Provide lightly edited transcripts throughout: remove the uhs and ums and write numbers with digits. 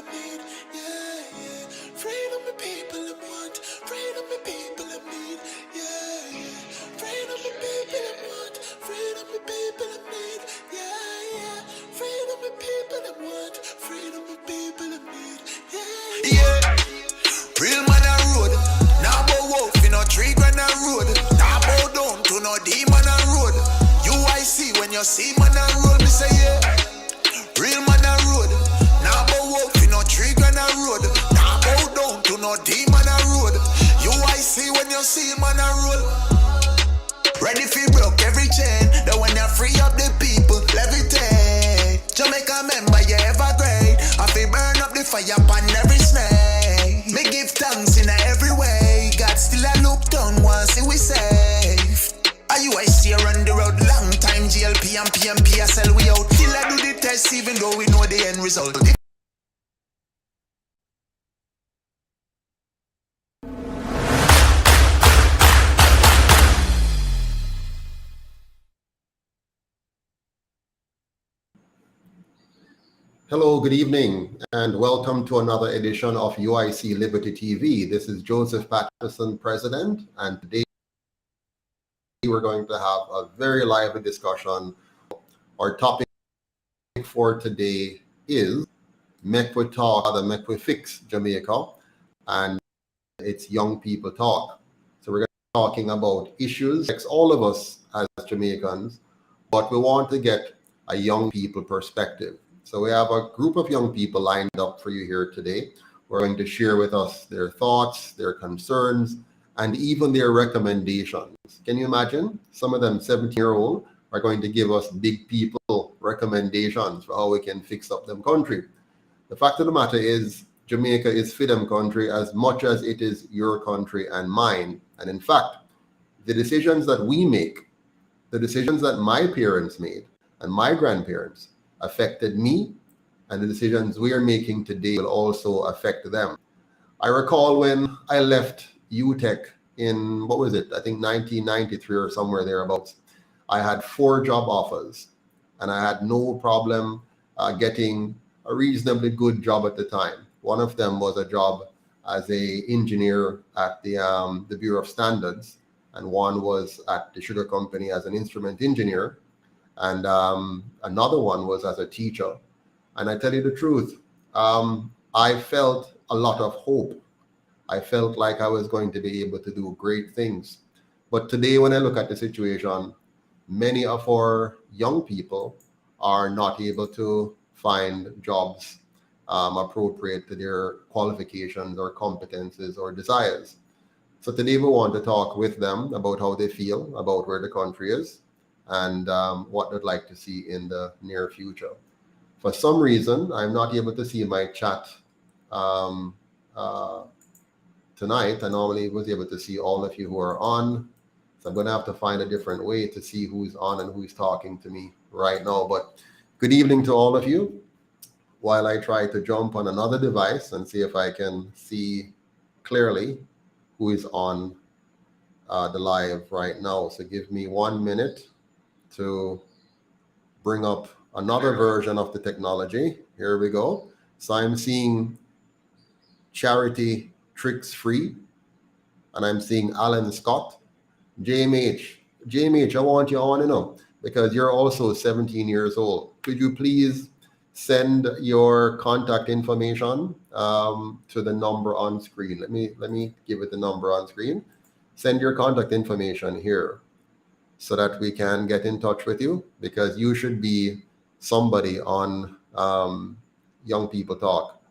need, yeah, yeah. Freedom the people that want, freedom the people that need, yeah, yeah. Freedom the people that want, freedom the people that need, yeah, yeah. Freedom the people that want, freedom the people that need, yeah, yeah. Real man a road, now bow wolf in a tree grand a road, now bow down to no demon a road. UIC when you see man a road, me say yeah. Real man a road, now bow wolf in a tree grand a road, now bow down to no demon a road. UIC when you see man a road. Ready for broke every chain, that when you free up the people, levitate. Jamaica member, you ever great. I feel burn up the fire upon every snake. Me give thanks in every way. God still a look down once see we safe. UIC run the road long time. GLP and PMP I sell we out. Still I do the test even though we know the end result. Hello, good evening, and welcome to another edition of UIC Liberty TV. This is Joseph Patterson, President, and today we're going to have a very lively discussion. Our topic for today is MEK we talk, the MEK we fix Jamaica, and it's young people talk. So we're going to be talking about issues that affect all of us as Jamaicans, but we want to get a young people perspective. So we have a group of young people lined up for you here today. We're going to share with us their thoughts, their concerns, and even their recommendations. Can you imagine? Some of them 17-year-old are going to give us big people recommendations for how we can fix up them country. The fact of the matter is Jamaica is freedom country as much as it is your country and mine. And in fact, the decisions that we make, the decisions that my parents made and my grandparents affected me, and the decisions we are making today will also affect them. I recall when I left UTech in, what was it? I think 1993 or somewhere thereabouts. I had 4 job offers, and I had no problem getting a reasonably good job at the time. One of them was a job as an engineer at the Bureau of Standards, and one was at the sugar company as an instrument engineer. And another one was as a teacher. And I tell you the truth, I felt a lot of hope. I felt like I was going to be able to do great things. But today, when I look at the situation, many of our young people are not able to find jobs appropriate to their qualifications or competences or desires. So today we want to talk with them about how they feel about where the country is, and what they'd like to see in the near future. For some reason, I'm not able to see my chat tonight. I normally was able to see all of you who are on, so I'm going to have to find a different way to see who's on and who's talking to me right now. But good evening to all of you, while I try to jump on another device and see if I can see clearly who is on the live right now. So give me 1 minute to bring up another version of the technology. Here we go. So I'm seeing Charity Tricks Free, and I'm seeing Alan Scott. JMH, I want you on, because you're also 17 years old. Could you please send your contact information to the number on screen? Let me give it the number on screen. Send your contact information here, so that we can get in touch with you, because you should be somebody on Young People Talk.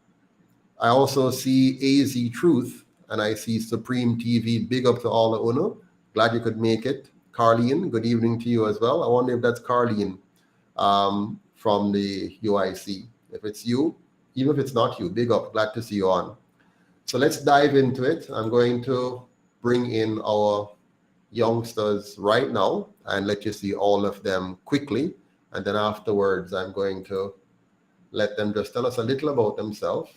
I also see AZ Truth, and I see Supreme TV. Big up to all of Uno. Glad you could make it. Carlene, good evening to you as well. I wonder if that's Carlene from the UIC. If it's you, even if it's not you, big up. Glad to see you on. So let's dive into it. I'm going to bring in our youngsters right now and let you see all of them quickly, and then afterwards I'm going to let them just tell us a little about themselves,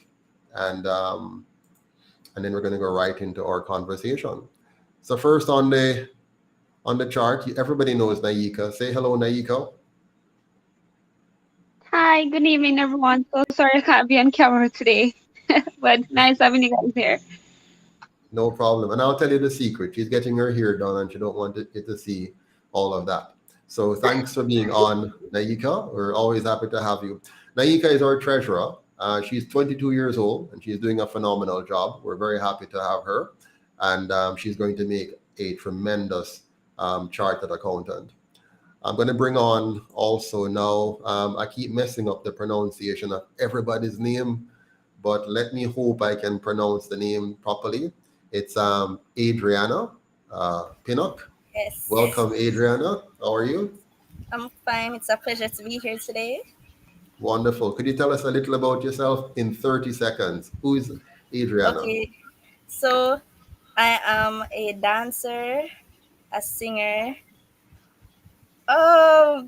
and then we're going to go right into our conversation. So first on the chart, everybody knows Naika. Say hello, Naika. Hi, good evening, everyone. So sorry I can't be on camera today, but nice having you guys here. No problem. And I'll tell you the secret. She's getting her hair done and she don't want it to see all of that. So thanks for being on, Naika. We're always happy to have you. Naika is our treasurer. She's 22 years old and she's doing a phenomenal job. We're very happy to have her. And she's going to make a tremendous chartered accountant. I'm going to bring on also now, I keep messing up the pronunciation of everybody's name, but let me hope I can pronounce the name properly. It's Adriana Pinnock. Yes, Welcome, Adriana. How are you? I'm fine. It's a pleasure to be here today. Wonderful. Could you tell us a little about yourself in 30 seconds? Who is Adriana? Okay, so I am a dancer, a singer, oh,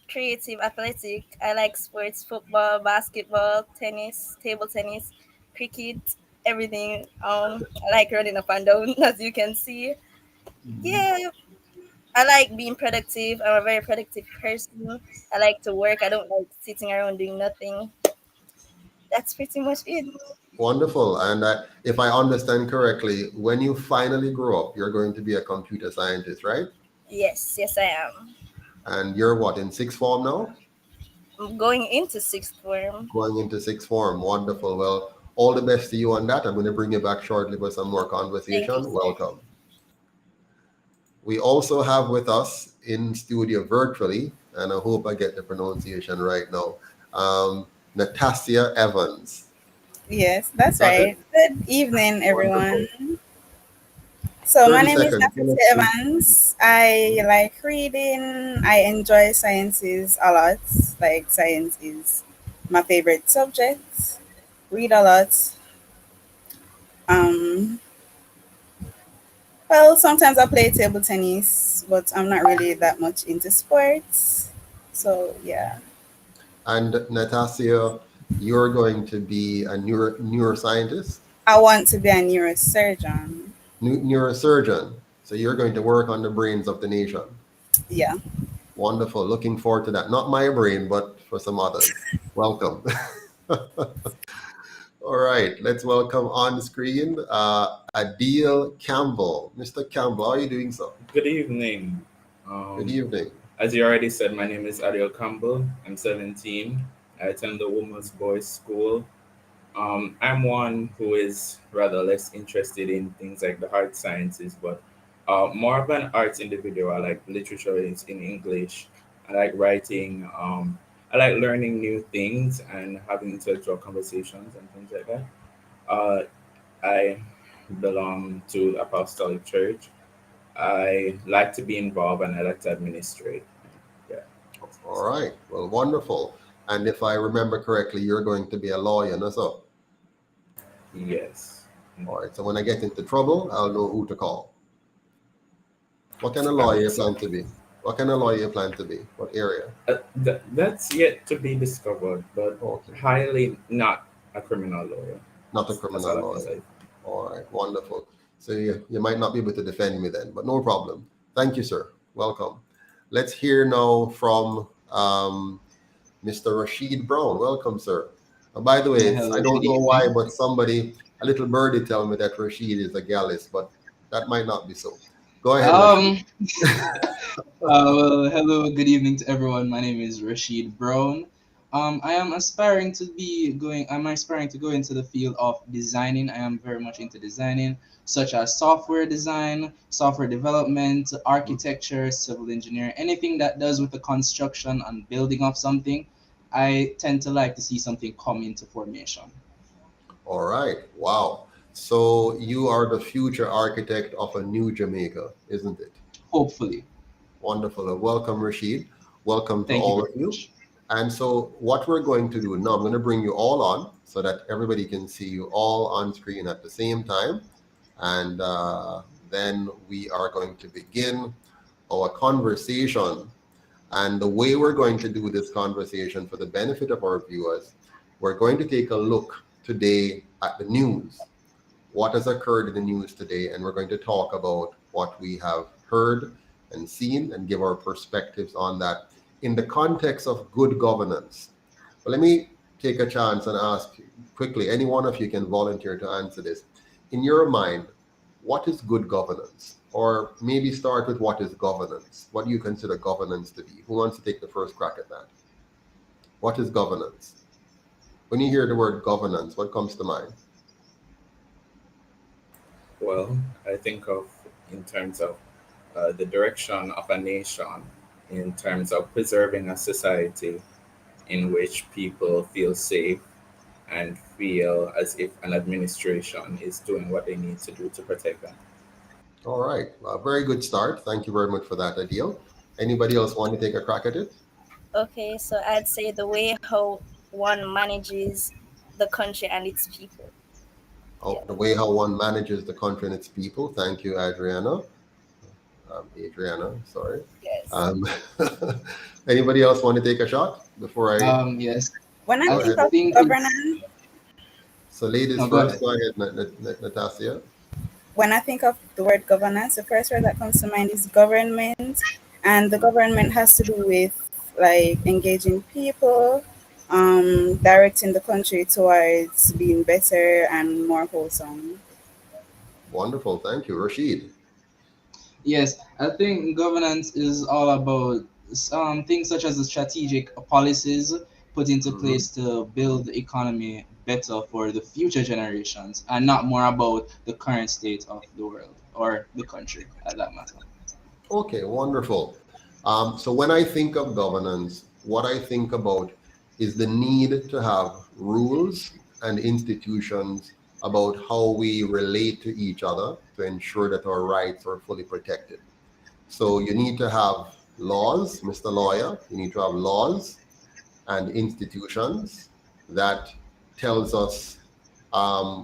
creative, athletic. I like sports, football, basketball, tennis, table tennis, cricket, everything. I like running up and down, as you can see. Yeah, I like being productive. I'm a very productive person. I like to work. I don't like sitting around doing nothing. That's pretty much it. Wonderful. And if I understand correctly, when you finally grow up, you're going to be a computer scientist, right? Yes, yes, I am. And you're what, in sixth form now? I'm going into sixth form. Going into sixth form. Wonderful. Well, all the best to you on that. I'm going to bring you back shortly for some more Thank you, conversation. sir. Welcome. We also have with us in studio virtually, and I hope I get the pronunciation right now, Natasha Evans. Yes, that's Got it? right. Good evening, Wonderful. everyone. So, my 30 name is seconds. Tell Natasha us, please. Evans. I like reading. I enjoy sciences a lot. Like, science is my favorite subject. Read a lot. Um, well, sometimes I play table tennis, but I'm not really that much into sports. So, yeah. And Natasha, you're going to be a neuroscientist, I want to be a neurosurgeon. neurosurgeon. So you're going to work on the brains of the nation. Yeah. Wonderful. Looking forward to that. Not my brain, but for some others. Welcome. All right. Let's welcome on screen Adil Campbell. Mr. Campbell, how are you doing, sir? Good evening. Good Um, evening. as you already said, my name is Adil Campbell. I'm 17. I attend the Women's Boys School. I'm one who is rather less interested in things like the hard sciences, but more of an arts individual. I like literature is in English. I like writing. I like learning new things and having intellectual conversations and things like that. Uh, I belong to Apostolic Church. I like to be involved and I like to administrate. Yeah. All right. Well, wonderful. And if I remember correctly, you're going to be a lawyer, no, so. Yes. All right. So when I get into trouble, I'll know who to call. What kind of I lawyer hope you so. plan to be? What kind of lawyer you plan to be? What area? That's yet to be discovered, but Okay. highly not a criminal lawyer. Not a That's criminal all I can lawyer. say. All right. Wonderful. So you might not be able to defend me then, but no problem. Thank you, sir. Welcome. Let's hear now from Mr. Rashid Brown. Welcome, sir. By the way, Yeah, hello, I good don't know why, evening. but somebody, a little birdie, tell me that Rashid is a gallus, but that might not be so. Go ahead, Rashid. Um, well, hello, good evening to everyone. My name is Rashid Brown. I'm aspiring to go into the field of designing. I am very much into designing, such as software design, software development, architecture, civil engineering, anything that does with the construction and building of something. I tend to like to see something come into formation. All right. Wow. So you are the future architect of a new Jamaica, isn't it? Hopefully. Wonderful. Welcome, Rashid. Welcome to Thank you all very of you. much. And so, what we're going to do now, I'm going to bring you all on so that everybody can see you all on screen at the same time. And then we are going to begin our conversation. And the way we're going to do this conversation for the benefit of our viewers, we're going to take a look today at the news, what has occurred in the news today, and we're going to talk about what we have heard and seen and give our perspectives on that in the context of good governance. But let me take a chance and ask quickly, any one of you can volunteer to answer this. In your mind, what is good governance? Or maybe start with what is governance? What do you consider governance to be? Who wants to take the first crack at that? What is governance? When you hear the word governance, what comes to mind? Well, I think of in terms of the direction of a nation, in terms of preserving a society in which people feel safe and feel as if an administration is doing what they need to do to protect them. All right, very good start. Thank you very much for that, Adil. Anybody else want to take a crack at it? Okay, so I'd say the way how one manages the country and its people. Oh, Yeah. the way how one manages the country and its people. Thank you, Adriana. Adriana, sorry. Yes. Anybody else want to take a shot before I Yes. When I go I think ahead? of think governance, So ladies no, go first, ahead. go ahead, Natasha. when I think of the word governance, the first word that comes to mind is government, and the government has to do with like engaging people, directing the country towards being better and more wholesome. Wonderful, thank you. Rashid. Yes, I think governance is all about things such as the strategic policies put into Mhm. place to build the economy better for the future generations, and not more about the current state of the world or the country at that matter. Okay, wonderful. So when I think of governance, what I think about is the need to have rules and institutions about how we relate to each other to ensure that our rights are fully protected. So you need to have laws, Mr. Lawyer, you need to have laws and institutions that tells us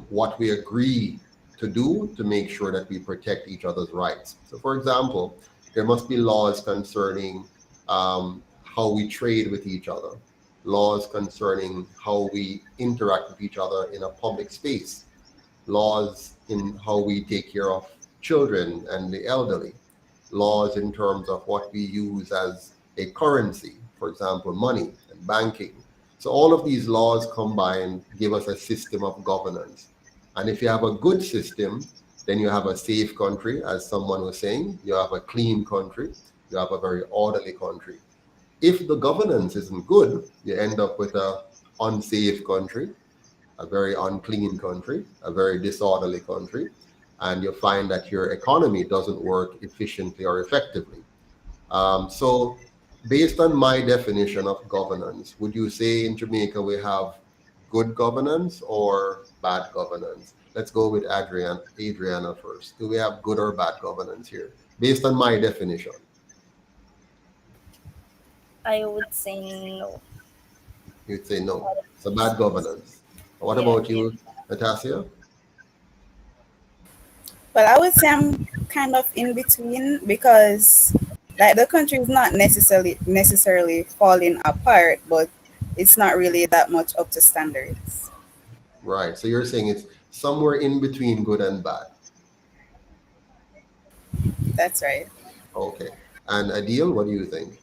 what we agree to do to make sure that we protect each other's rights. So for example, there must be laws concerning how we trade with each other, laws concerning how we interact with each other in a public space, laws in how we take care of children and the elderly, laws in terms of what we use as a currency, for example, money and banking. So all of these laws combined give us a system of governance. And if you have a good system, then you have a safe country, as someone was saying, you have a clean country, you have a very orderly country. If the governance isn't good, you end up with a unsafe country, a very unclean country, a very disorderly country, and you find that your economy doesn't work efficiently or effectively. So, based on my definition of governance, would you say in Jamaica we have good governance or bad governance? Let's go with Adriana first. Do we have good or bad governance here, based on my definition? I would say no. You'd say no. What It's a bad governance. What Yeah, about you, Natasha? Well, I would say I'm kind of in between because like the country is not necessarily falling apart, but it's not really that much up to standards. Right. So you're saying it's somewhere in between good and bad. That's right. Okay. And Adil, what do you think?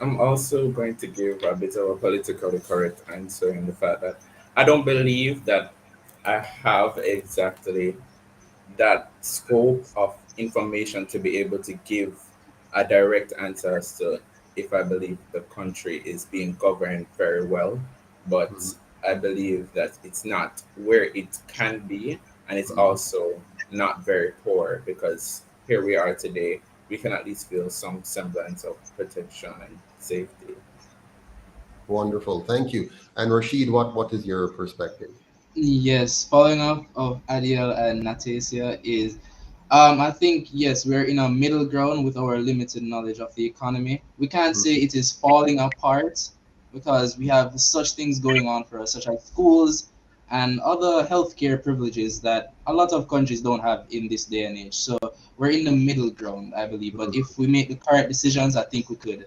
I'm also going to give a bit of a politically correct answer in the fact that I don't believe that I have exactly that scope of information to be able to give a direct answer as to if I believe the country is being governed very well, but Mhm, I believe that it's not where it can be, and it's mhm. also not very poor because here we are today. We can at least feel some semblance of protection and safety. Wonderful. Thank you. And Rashid, what is your perspective? Yes, following up of Adiel and Natasia is I think yes, we're in a middle ground with our limited knowledge of the economy. We can't say Mhm, it is falling apart because we have such things going on for us, such as schools and other healthcare privileges that a lot of countries don't have in this day and age. So we're in the middle ground, I believe. But mhm. if we make the correct decisions, I think we could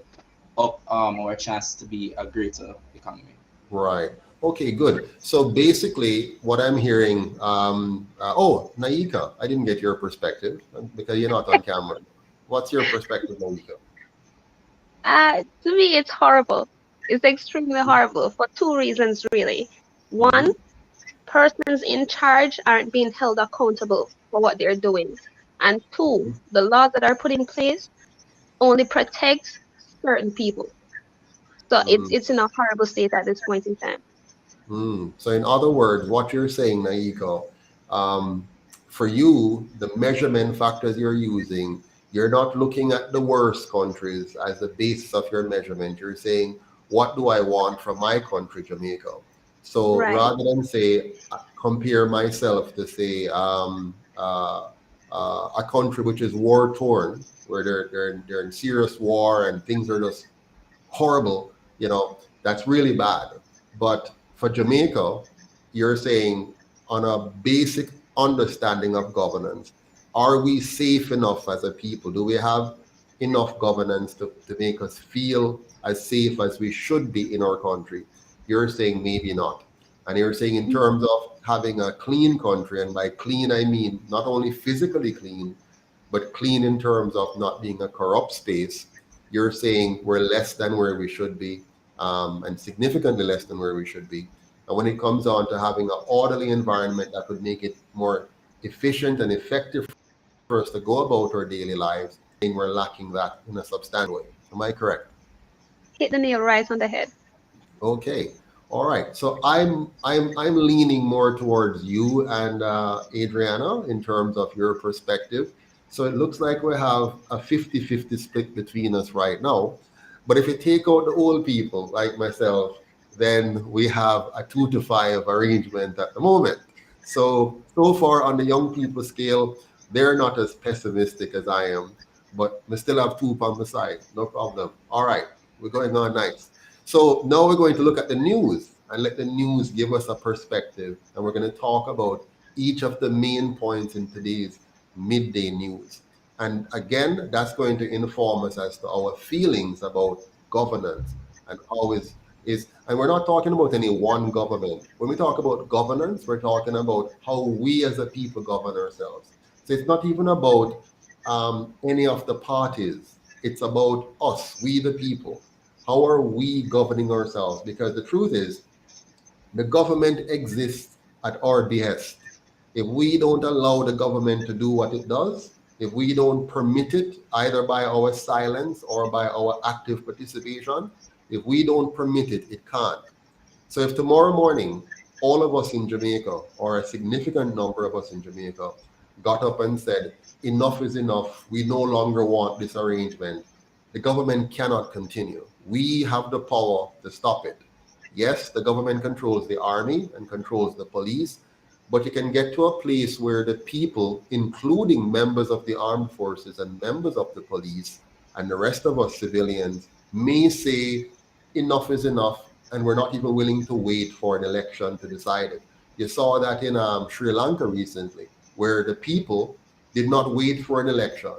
up our chance to be a greater economy. Right. Okay, good. So basically, what I'm hearing, oh, Naika, I didn't get your perspective because you're not on camera. What's your perspective, Naika? To me, it's horrible. It's extremely horrible for two reasons, really. One, persons in charge aren't being held accountable for what they're doing. And two, the laws that are put in place only protect certain people. So Mm. it's in a horrible state at this point in time. So in other words, what you're saying, Naiko, for you, the measurement factors you're using, you're not looking at the worst countries as the basis of your measurement. You're saying, what do I want from my country, Jamaica? So Right. rather than say, compare myself to say a country which is war torn, where they're in serious war and things are just horrible, that's really bad. But for Jamaica, you're saying on a basic understanding of governance, are we safe enough as a people? Do we have enough governance to make us feel as safe as we should be in our country? You're saying maybe not. And you're saying in terms of having a clean country, and by clean I mean not only physically clean, but clean in terms of not being a corrupt space. You're saying we're less than where we should be, and significantly less than where we should be. And when it comes on to having an orderly environment that would make it more efficient and effective for us to go about our daily lives, I think we're lacking that in a substantial way. Am I correct? Hit the nail right on the head. Okay. All right. So I'm leaning more towards you and Adriana in terms of your perspective. So it looks like we have a 50-50 split between us right now. But if you take out the old people like myself, then we have a 2-5 arrangement at the moment. So far on the young people scale, they're not as pessimistic as I am, but we still have two on the side. No problem. All right. We're going on nice. So now we're going to look at the news and let the news give us a perspective. And we're going to talk about each of the main points in today's midday news. And again, that's going to inform us as to our feelings about governance and how and we're not talking about any one government. When we talk about governance, we're talking about how we as a people govern ourselves. So it's not even about any of the parties. It's about us, we the people. How are we governing ourselves? Because the truth is, the government exists at our behest. If we don't allow the government to do what it does, if we don't permit it, either by our silence or by our active participation, if we don't permit it, it can't. So if tomorrow morning, all of us in Jamaica, or a significant number of us in Jamaica, got up and said, enough is enough, we no longer want this arrangement, the government cannot continue. We have the power to stop it. Yes, the government controls the army and controls the police, but you can get to a place where the people, including members of the armed forces and members of the police and the rest of us civilians, may say enough is enough, and we're not even willing to wait for an election to decide it. You saw that in Sri Lanka recently, where the people did not wait for an election.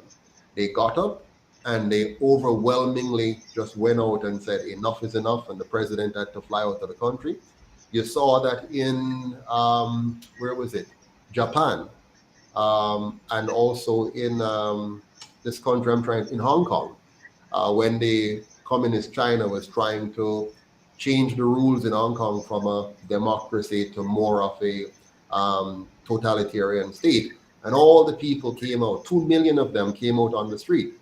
They got up and they overwhelmingly just went out and said enough is enough, and the president had to fly out of the country. You saw that in where was it? Japan, and also in this country in Hong Kong, when the communist China was trying to change the rules in Hong Kong from a democracy to more of a totalitarian state. And all the people came out, 2 million of them came out on the street.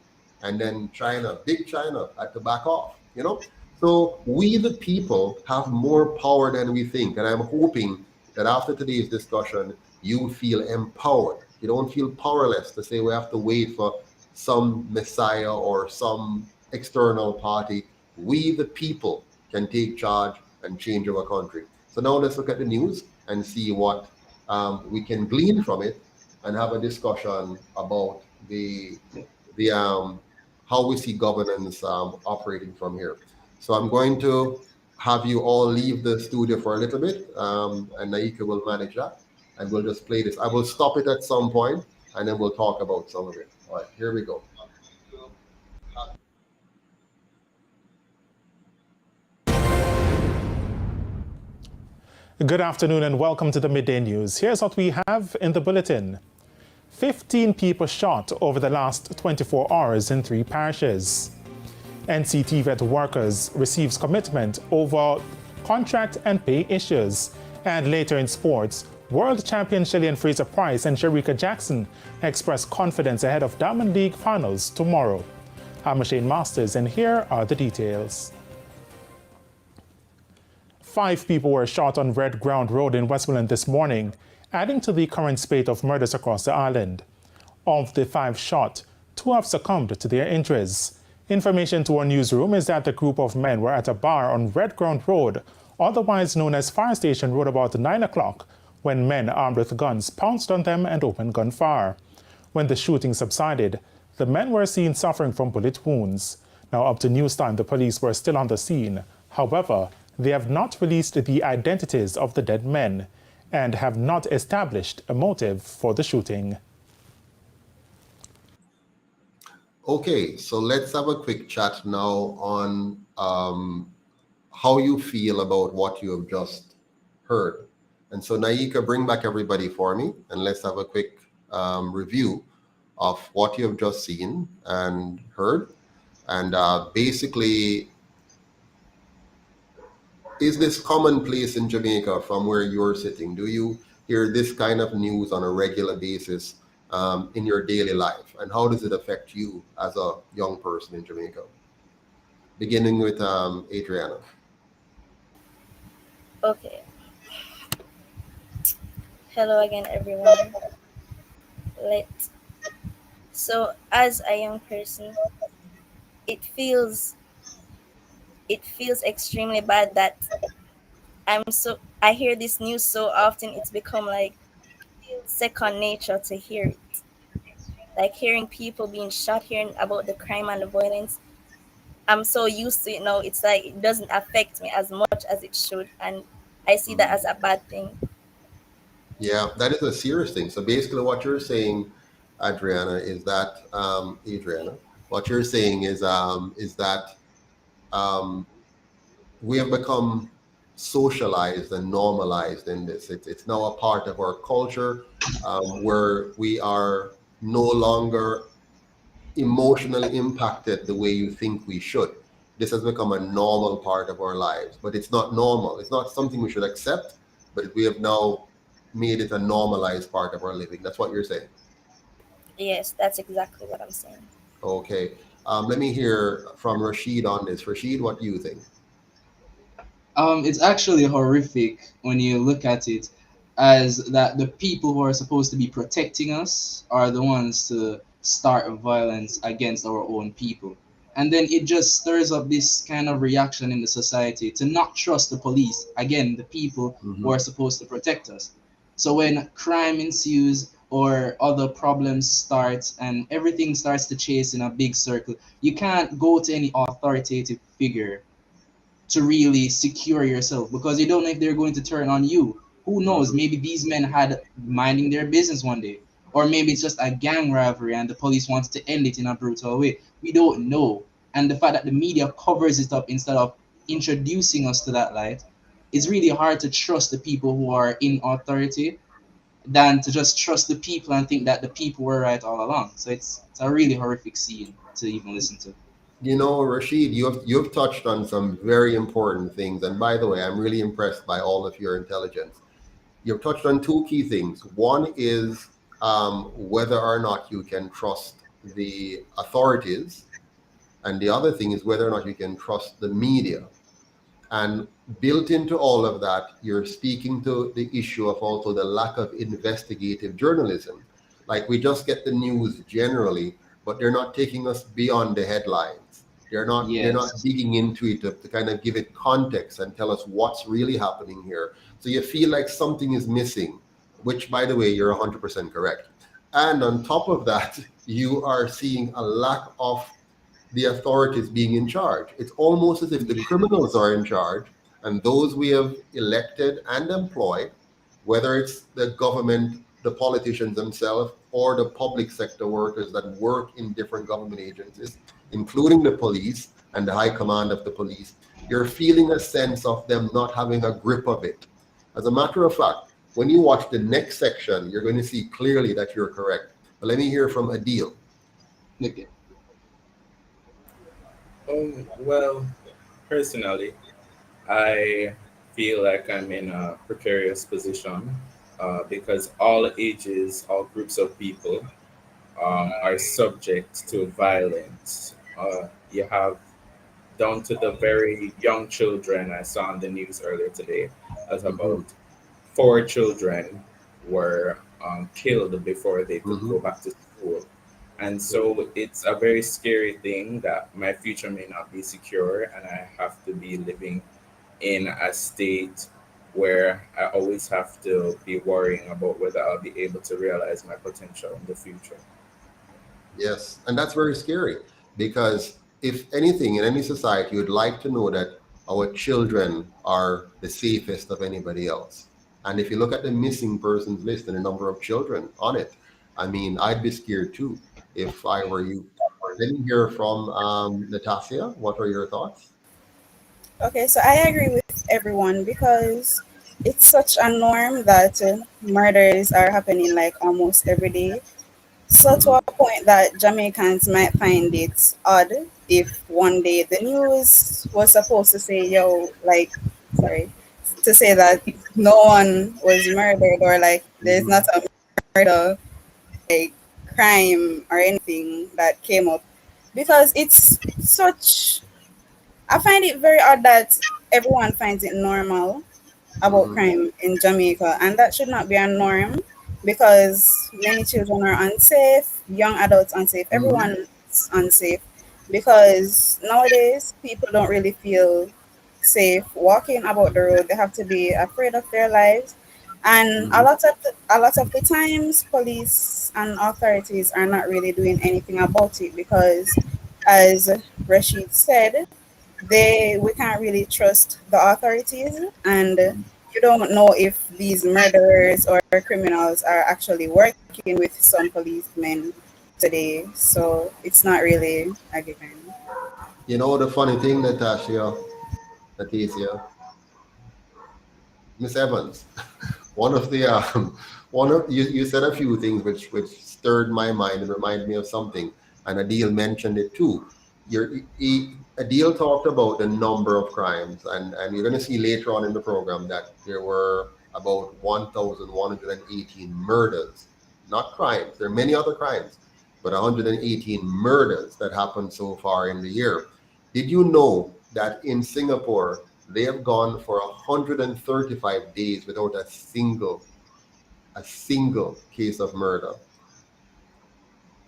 And then China, big China, had to back off, So we, the people, have more power than we think. And I'm hoping that after today's discussion, you feel empowered. You don't feel powerless to say we have to wait for some messiah or some external party. We, the people, can take charge and change our country. So now let's look at the news and see what we can glean from it and have a discussion about the how we see governance operating from here. So I'm going to have you all leave the studio for a little bit, and Naika will manage that, and we'll just play this. I will stop it at some point, and then we'll talk about some of it. All right, here we go. Good afternoon and welcome to the Midday News. Here's what we have in the bulletin. 15 people shot over the last 24 hours in 3 parishes. NCT vet workers receives commitment over contract and pay issues. And later in sports, world champion Chilean Fraser Price and Shericka Jackson express confidence ahead of Diamond League finals tomorrow. I'm Shane Masters, and here are the details. 5 people were shot on Red Ground Road in Westmoreland this morning, adding to the current spate of murders across the island. Of the 5 shot, 2 have succumbed to their injuries. Information to our newsroom is that the group of men were at a bar on Red Ground Road, otherwise known as Fire Station Road, about 9 o'clock, when men armed with guns pounced on them and opened gunfire. When the shooting subsided, the men were seen suffering from bullet wounds. Now, up to news time, the police were still on the scene. However, they have not released the identities of the dead men and have not established a motive for the shooting. Okay, so let's have a quick chat now on how you feel about what you have just heard. And so Naika, bring back everybody for me, and let's have a quick review of what you have just seen and heard. And basically, is this commonplace in Jamaica from where you're sitting? Do you hear this kind of news on a regular basis in your daily life? And how does it affect you as a young person in Jamaica? Beginning with Adriana. Okay. Hello again, everyone. So, as a young person, it feels extremely bad that I hear this news so often. It's become like second nature to hear it. Like hearing people being shot, hearing about the crime and the violence. I'm so used to it now. It's like it doesn't affect me as much as it should, and I see that as a bad thing. Yeah, that is a serious thing. So basically what you're saying, Adriana, is that what you're saying is that we have become socialized and normalized in this. It's now a part of our culture where we are no longer emotionally impacted the way you think we should. This has become a normal part of our lives, but it's not normal. It's not something we should accept, but we have now made it a normalized part of our living. That's what you're saying? Yes, that's exactly what I'm saying. Okay. Let me hear from Rashid on this. Rashid, what do you think? It's actually horrific when you look at it as that the people who are supposed to be protecting us are the ones to start violence against our own people. And then it just stirs up this kind of reaction in the society to not trust the police, again, the people who are supposed to protect us. So when crime ensues or other problems start and everything starts to chase in a big circle, you can't go to any authoritative figure to really secure yourself because you don't know if they're going to turn on you. Who knows? Maybe these men had minding their business one day, or maybe it's just a gang rivalry and the police wants to end it in a brutal way. We don't know. And the fact that the media covers it up instead of introducing us to that light, it's really hard to trust the people who are in authority than to just trust the people and think that the people were right all along. So it's a really horrific scene to even listen to. You know, Rashid, you've touched on some very important things. And by the way, I'm really impressed by all of your intelligence. You've touched on 2 key things. One is whether or not you can trust the authorities. And the other thing is whether or not you can trust the media. And built into all of that, you're speaking to the issue of also the lack of investigative journalism. Like we just get the news generally, but they're not taking us beyond the headlines. They're not digging into it to kind of give it context and tell us what's really happening here. So you feel like something is missing, which, by the way, you're 100% correct. And on top of that, you are seeing a lack of the authorities being in charge. It's almost as if the criminals are in charge, and those we have elected and employed, whether it's the government, the politicians themselves, or the public sector workers that work in different government agencies, including the police and the high command of the police, you're feeling a sense of them not having a grip of it. As a matter of fact, when you watch the next section, you're going to see clearly that you're correct. But let me hear from Adil. Okay. Well, personally, I feel like I'm in a precarious position because all ages, all groups of people are subject to violence. You have down to the very young children. I saw on the news earlier today that Mm-hmm. about 4 children were killed before they could Mm-hmm. go back to school. And so it's a very scary thing that my future may not be secure and I have to be living in a state where I always have to be worrying about whether I'll be able to realize my potential in the future. Yes, and that's very scary because if anything in any society, you'd like to know that our children are the safest of anybody else. And if you look at the missing persons list and the number of children on it, I mean, I'd be scared too if I were you. Let me hear from Natasha. What are your thoughts? Okay, so I agree with everyone because it's such a norm that murders are happening like almost every day. So to Mm-hmm. a point that Jamaicans might find it odd if one day the news was supposed to say, yo, like, sorry, to say that no one was murdered or like there's Mm-hmm. not a murder, like crime or anything that came up. Because it's such, I find it very odd that everyone finds it normal about Mm-hmm. crime in Jamaica, and that should not be a norm because many children are unsafe, young adults unsafe, Mm-hmm. everyone's unsafe because nowadays people don't really feel safe walking about the road. They have to be afraid of their lives, and Mm-hmm. a lot of the times, police and authorities are not really doing anything about it because, as Rashid said, they we can't really trust the authorities, and you don't know if these murderers or criminals are actually working with some policemen today, so it's not really a given. You know the funny thing, Natasha, Miss Evans. One of the one of you said a few things which stirred my mind and reminded me of something, and Adil mentioned it too. Adil talked about the number of crimes, and you're going to see later on in the program that there were about 1,118 murders, not crimes. There are many other crimes, but 118 murders that happened so far in the year. Did you know that in Singapore they have gone for 135 days without a single case of murder?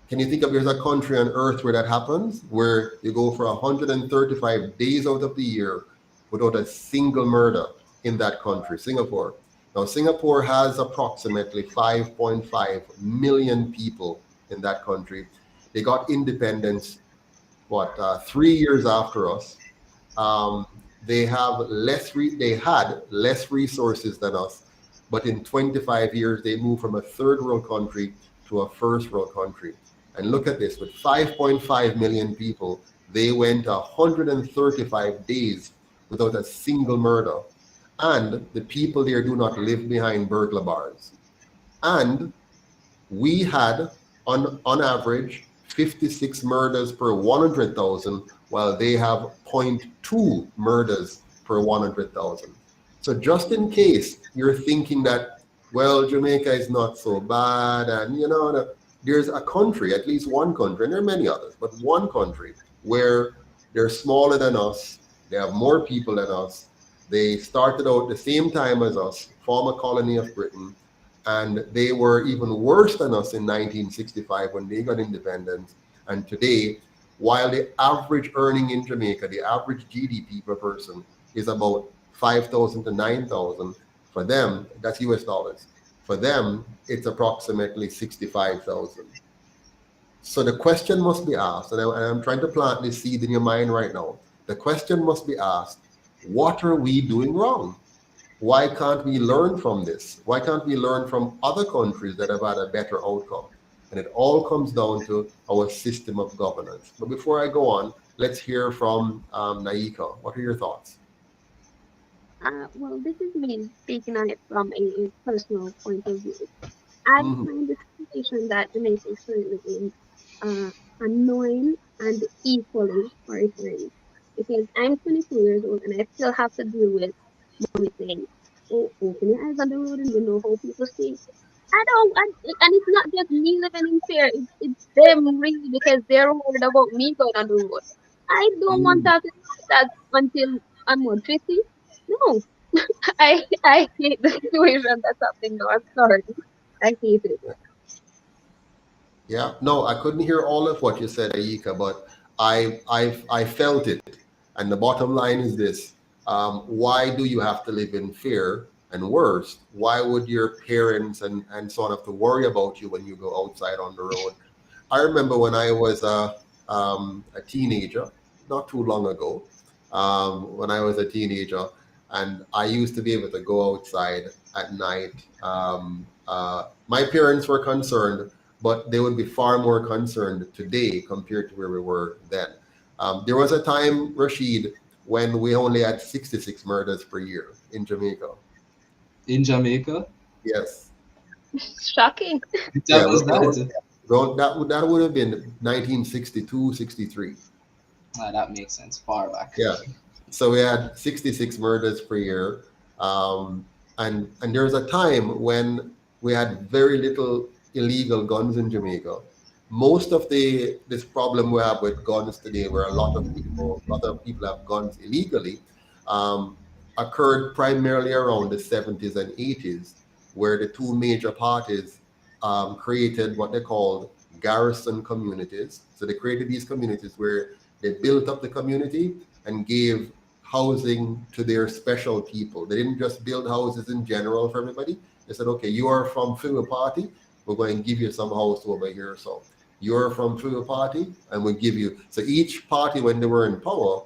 Can you think of there's a country on earth where that happens, where you go for 135 days out of the year without a single murder in that country, Singapore? Now, Singapore has approximately 5.5 million people in that country. They got independence, 3 years after us. Um, they had less resources than us, but in 25 years they moved from a third world country to a first world country. And look at this: with 5.5 million people, they went 135 days without a single murder, and the people there do not live behind burglar bars. And we had on average 56 murders per 100,000, while they have zero point 0.2 murders per 100,000. So just in case you're thinking that, well, Jamaica is not so bad, and there's a country, at least one country, and there are many others, but one country where they're smaller than us, they have more people than us, they started out the same time as us, former colony of Britain, and they were even worse than us in 1965 when they got independence. And today, while the average earning in Jamaica, the average GDP per person is about 5,000 to 9,000, for them, that's US dollars. For them, it's approximately 65,000. So the question must be asked, and I'm trying to plant this seed in your mind right now. The question must be asked: what are we doing wrong? Why can't we learn from this? Why can't we learn from other countries that have had a better outcome? And it all comes down to our system of governance. But before I go on, let's hear from Naika. What are your thoughts? Well, this is me speaking on it from a personal point of view. I Hmm. find the situation that Jamaica is currently in annoying and equally horrifying. Because I'm 22 years old and I still have to deal with mommy saying, "Oh, open your eyes on the road and you know how people see." I don't, and it's not just me living in fear. It's them really because they're worried about me going on the road. I don't want to Mm. have to do that until I'm what, 50. No, I hate the situation that's happening now. I'm sorry, I hate it. Yeah, no, I couldn't hear all of what you said, Aika, but I felt it. And the bottom line is this: why do you have to live in fear? And worse, why would your parents and so on have to worry about you when you go outside on the road? I remember when I was a teenager, not too long ago, when I was a teenager, and I used to be able to go outside at night. My parents were concerned, but they would be far more concerned today compared to where we were then. There was a time, Rashid, when we only had 66 murders per year in Jamaica. In Jamaica? Yes. Shocking. Yeah, That was that. that would have been 1962, 63. That makes sense. Far back. Yeah. So we had 66 murders per year. And there was a time when we had very little illegal guns in Jamaica. Most of this problem we have with guns today, where a lot of people have guns illegally, um, occurred primarily around the 70s and 80s, where the two major parties created what they called garrison communities. So they created these communities where they built up the community and gave housing to their special people. They didn't just build houses in general for everybody. They said, okay, you are from Philly Party, we're going to give you some house over here. So you're from Philly Party, and we'll give you. So each party, when they were in power,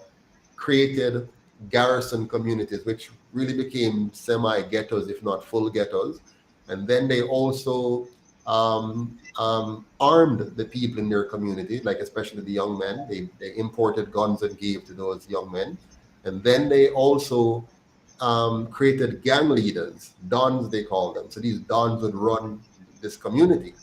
created garrison communities, which really became semi-ghettos, if not full ghettos. And then they also armed the people in their community, like especially the young men. They imported guns and gave to those young men. And then they also created gang leaders, dons they call them. So these dons would run this community.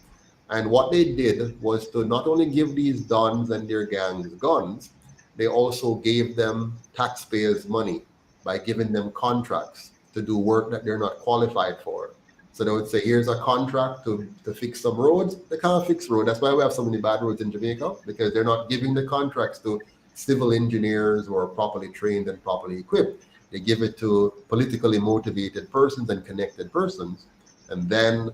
And what they did was to not only give these dons and their gangs guns, they also gave them taxpayers' money by giving them contracts to do work that they're not qualified for. So they would say, here's a contract to fix some roads. They can't fix roads. That's why we have so many bad roads in Jamaica, because they're not giving the contracts to civil engineers who are properly trained and properly equipped. They give it to politically motivated persons and connected persons. And then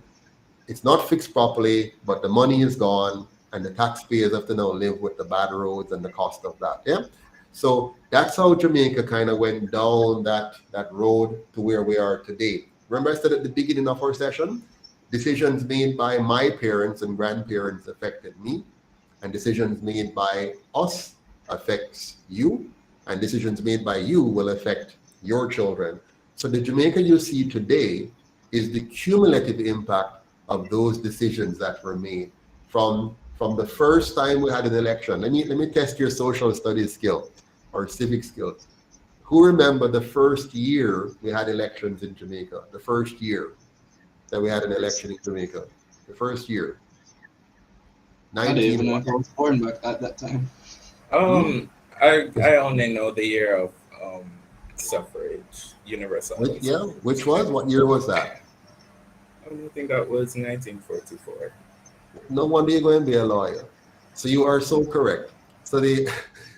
it's not fixed properly, but the money is gone, and the taxpayers have to now live with the bad roads and the cost of that. Yeah. So that's how Jamaica kind of went down that road to where we are today. Remember I said at the beginning of our session, decisions made by my parents and grandparents affected me, and decisions made by us affects you, and decisions made by you will affect your children. So the Jamaica you see today is the cumulative impact of those decisions that were made from the first time we had an election. Let me test your social studies skill or civic skills. Who remember the first year we had elections in Jamaica? The first year that we had an election in Jamaica. The first year. I didn't even know if I was born back at that time. I only know the year of suffrage, universal. Which was? What year was that? I think that was 1944. No wonder you're going to be a lawyer. So you are so correct. So the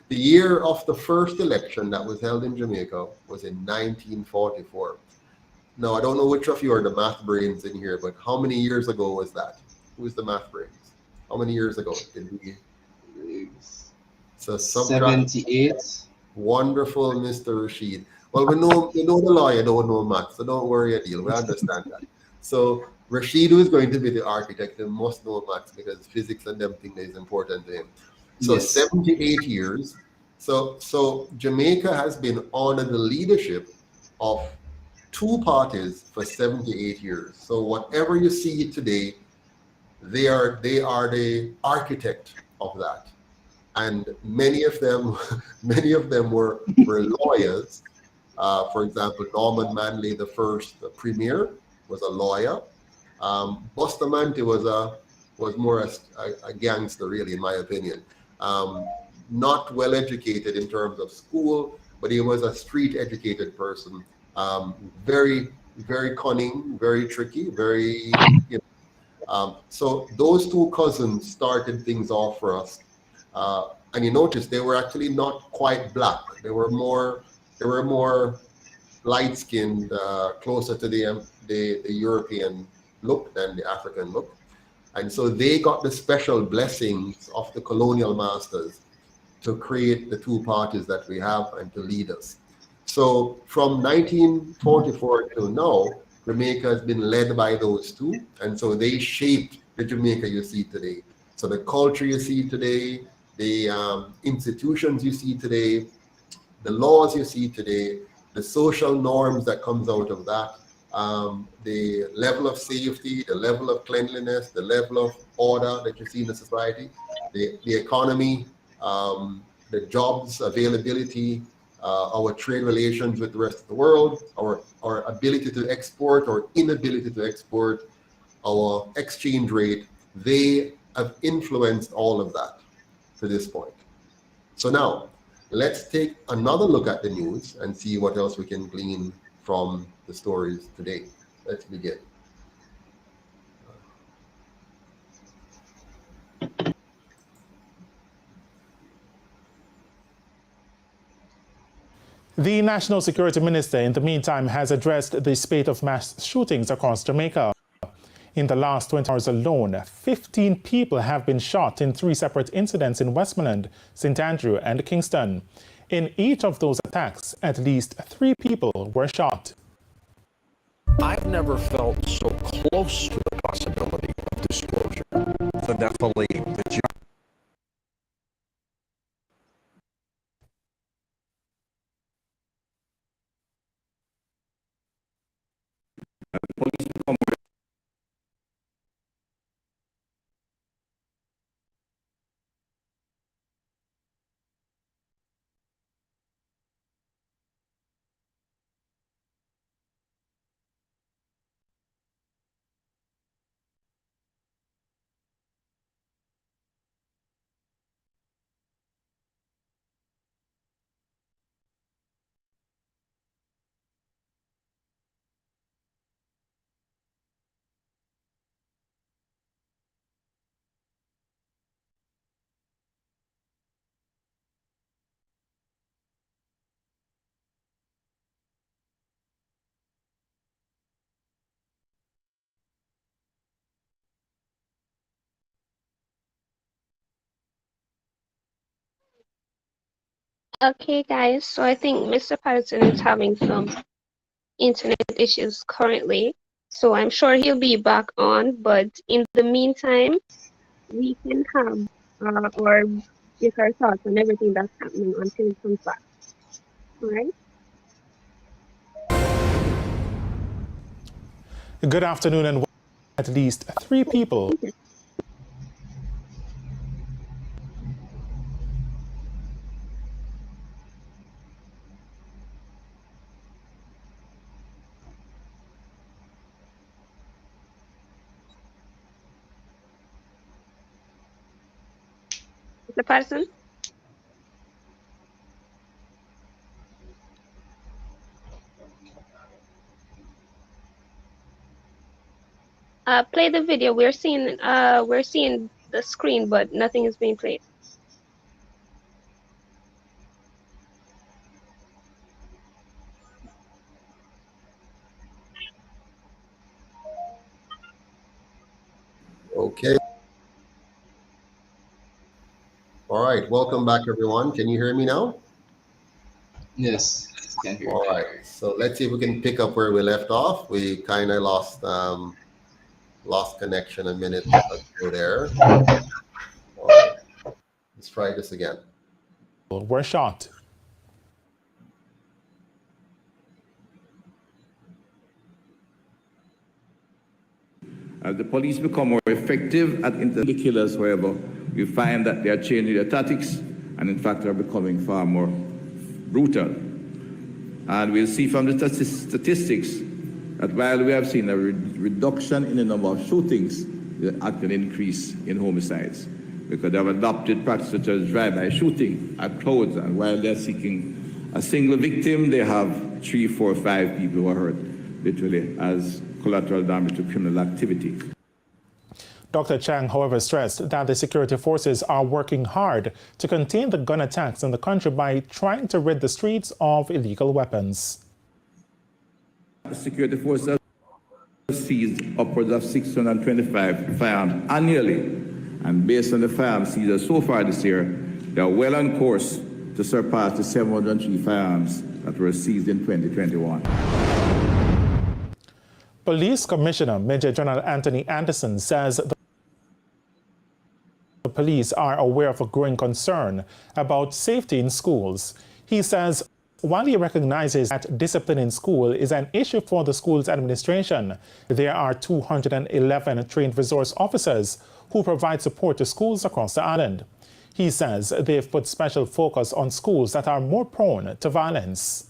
year of the first election that was held in Jamaica was in 1944. Now, I don't know which of you are the math brains in here, but how many years ago was that? Who's the math brains? How many years ago did we? So 78. Wonderful, Mr. Rashid. Well, we know the lawyer don't know math, so don't worry a deal. We understand that. So Rashid, who is going to be the architect, must know maths because physics and them thing is important to him. So yes. 78 years. So Jamaica has been under the leadership of two parties for 78 years. So whatever you see today, they are the architect of that. And many of them were lawyers. For example, Norman Manley, the first premier, was a lawyer. Bustamante was was more a gangster, really, in my opinion. Not well educated in terms of school, but he was a street educated person. Very, very cunning, very tricky, very, you know. So those two cousins started things off for us. And you notice they were actually not quite black. They were more light-skinned, closer to the European look than the African look. And so they got the special blessings of the colonial masters to create the two parties that we have and to lead us. So from 1944 till now, Jamaica has been led by those two. And so they shaped the Jamaica you see today. So the culture you see today, the institutions you see today, the laws you see today, the social norms that comes out of that, the level of safety, the level of cleanliness, the level of order that you see in the society, the economy, the jobs availability, our trade relations with the rest of the world, our ability to export or inability to export, our exchange rate, they have influenced all of that to this point. So now, let's take another look at the news and see what else we can glean from the stories today. Let's begin. The National Security Minister, in the meantime, has addressed the spate of mass shootings across Jamaica. In the last 20 hours alone, 15 people have been shot in 3 separate incidents in Westmoreland, St. Andrew, and Kingston. In each of those attacks, at least 3 people were shot. I've never felt so close to the possibility of disclosure. So definitely the Okay, guys, so I think Mr. Patterson is having some internet issues currently, so I'm sure he'll be back on, but in the meantime, we can have or give our thoughts on everything that's happening until he comes back. All right? Good afternoon, and at least 3 people. Mr. Patterson? Play the video. We're seeing the screen, but nothing is being played. Okay. All right. Welcome back, everyone. Can you hear me now? Yes, can hear you. All right. So let's see if we can pick up where we left off. We kind of lost connection a minute ago there. All right. Let's try this again. Were shot. As the police become more effective at the killers, however, we find that they are changing their tactics and in fact are becoming far more brutal. And we'll see from the statistics that while we have seen a reduction in the number of shootings, the actual increase in homicides, because they have adopted practices such as drive-by shooting at crowds, and while they're seeking a single victim, they have 3, 4, 5 people who are hurt, literally, as collateral damage to criminal activity. Dr. Chang, however, stressed that the security forces are working hard to contain the gun attacks in the country by trying to rid the streets of illegal weapons. The security forces seized upwards of 625 firearms annually, and based on the firearms seized so far this year, they are well on course to surpass the 703 firearms that were seized in 2021. Police Commissioner Major General Anthony Anderson says the police are aware of a growing concern about safety in schools. He says while he recognizes that discipline in school is an issue for the school's administration, there are 211 trained resource officers who provide support to schools across the island. He says they've put special focus on schools that are more prone to violence.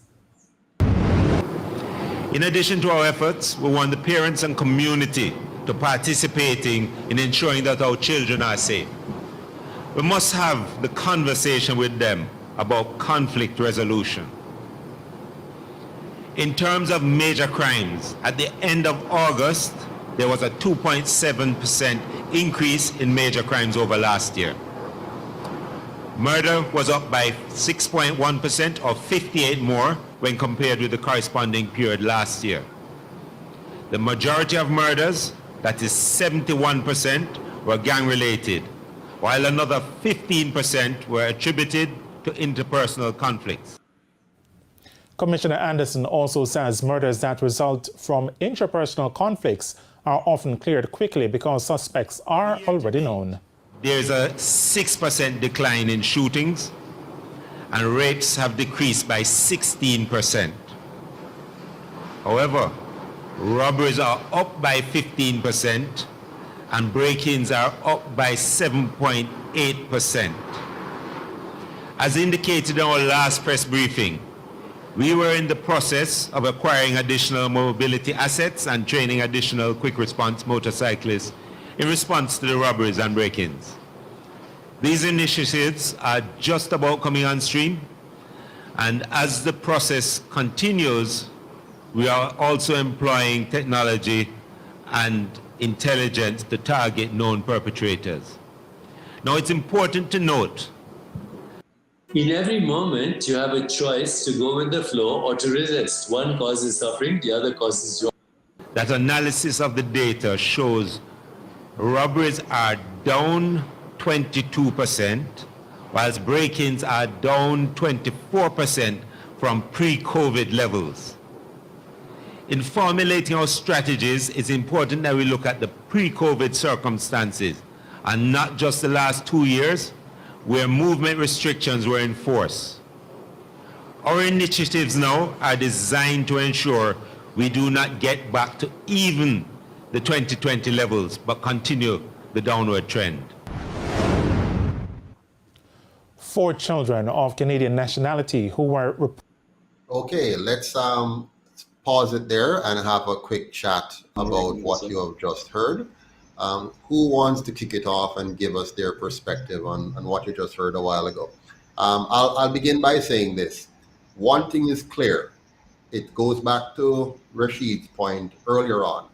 In addition to our efforts, we want the parents and community to participating in ensuring that our children are safe. We must have the conversation with them about conflict resolution. In terms of major crimes, at the end of August, there was a 2.7% increase in major crimes over last year. Murder was up by 6.1%, or 58 more when compared with the corresponding period last year. The majority of murders, that is 71%, were gang-related, while another 15% were attributed to interpersonal conflicts. Commissioner Anderson also says murders that result from interpersonal conflicts are often cleared quickly because suspects are already known. There's a 6% decline in shootings, and rapes have decreased by 16%. However, robberies are up by 15%, and break-ins are up by 7.8%. As indicated in our last press briefing, we were in the process of acquiring additional mobility assets and training additional quick response motorcyclists in response to the robberies and break-ins. These initiatives are just about coming on stream, and as the process continues, we are also employing technology and intelligence to target known perpetrators. Now, it's important to note, in every moment, you have a choice to go with the flow or to resist. One causes suffering, the other causes joy. that analysis of the data shows robberies are down 22%, whilst break-ins are down 24% from pre-COVID levels. In formulating our strategies, it's important that we look at the pre-COVID circumstances and not just the last 2 years where movement restrictions were in force. Our initiatives now are designed to ensure we do not get back to even the 2020 levels, but continue the downward trend. 4 children of Canadian nationality who were... Okay, let's pause it there and have a quick chat about what you have just heard. Who wants to kick it off and give us their perspective on what you just heard a while ago? I'll begin by saying this. One thing is clear. It goes back to Rashid's point earlier on,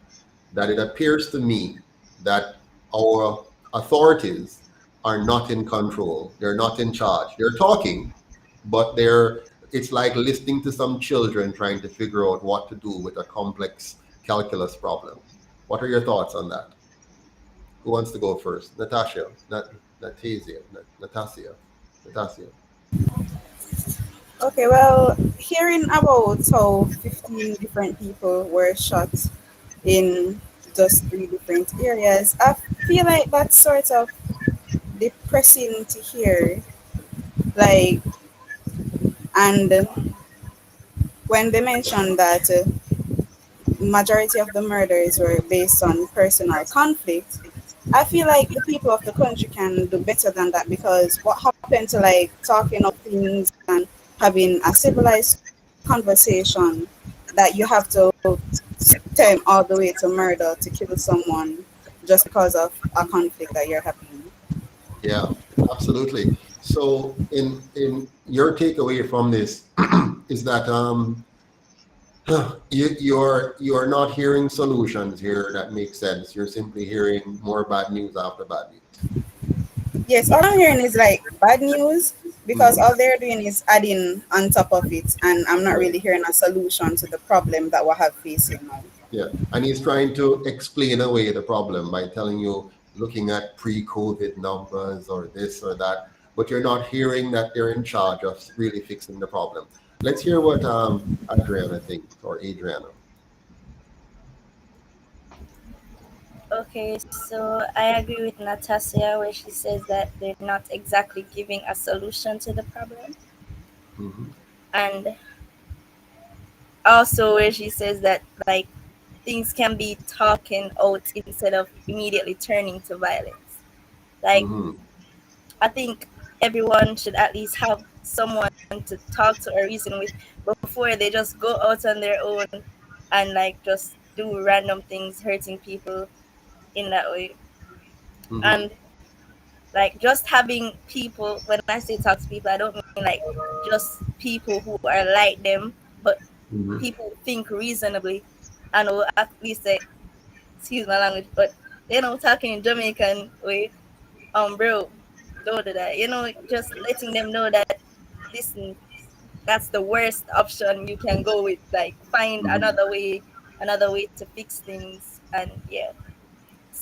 that it appears to me that our authorities are not in control. They're not in charge. They're talking, but it's like listening to some children trying to figure out what to do with a complex calculus problem. What are your thoughts on that? Who wants to go first? Natasha, Natasha. Okay, well, hearing about how 15 different people were shot in just 3 different areas, I feel like that's sort of depressing to hear. Like, and when they mentioned that majority of the murders were based on personal conflict, I feel like the people of the country can do better than that, because what happened to like talking of things and having a civilized conversation that you have to turn all the way to murder to kill someone? just because of a conflict that you're having. Yeah, absolutely. So in your takeaway from this is that you're not hearing solutions here that make sense. You're simply hearing more bad news after bad news. Yes, all I'm hearing is like bad news because all they're doing is adding on top of it, and I'm not Yeah. really hearing a solution to the problem that we have facing now. Yeah, and he's trying to explain away the problem by telling you, looking at pre-COVID numbers or this or that, but you're not hearing that they're in charge of really fixing the problem. Let's hear what Adriana thinks, or Adriana. Okay, so I agree with Natasha where she says that they're not exactly giving a solution to the problem. Mm-hmm. And also where she says that like things can be talking out instead of immediately turning to violence. Like Mm-hmm. I think everyone should at least have someone to talk to or reason with before they just go out on their own and like just do random things hurting people in that way. Mm-hmm. And like just having people, when I say talk to people, I don't mean like just people who are like them, but Mm-hmm. people who think reasonably and will at least say, excuse my language, but talking in Jamaican way, bro, don't do that. Just letting them know that listen, that's the worst option you can go with. Like find Mm-hmm. another way to fix things, and yeah.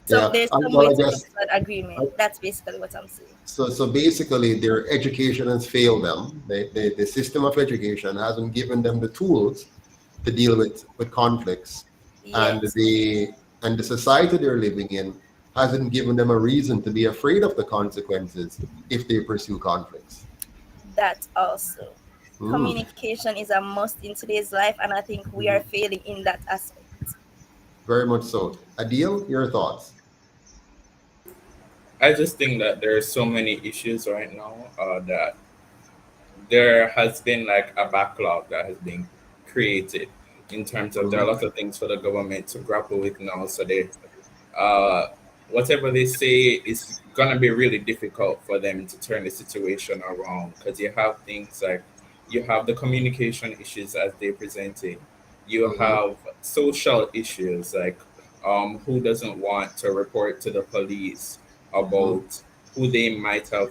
So Yeah, there's some way well, I to come guess to an agreement. That's basically what I'm saying. so. Basically, their education has failed them. The system of education hasn't given them the tools to deal with conflicts, and Yes, the society they're living in hasn't given them a reason to be afraid of the consequences if they pursue conflicts. that also. Mm. Communication is a must in today's life, and I think we are Mhm. failing in that aspect. Very much so. Adil, your thoughts? I just think that there are so many issues right now that there has been like a backlog that has been created in terms of there are a Mhm. lot of things for the government to grapple with now. So they, uh, whatever they say is gonna be really difficult for them to turn the situation around because you have things like you have the communication issues as they presented, you Mhm. have social issues like who doesn't want to report to the police Mhm. about who they might have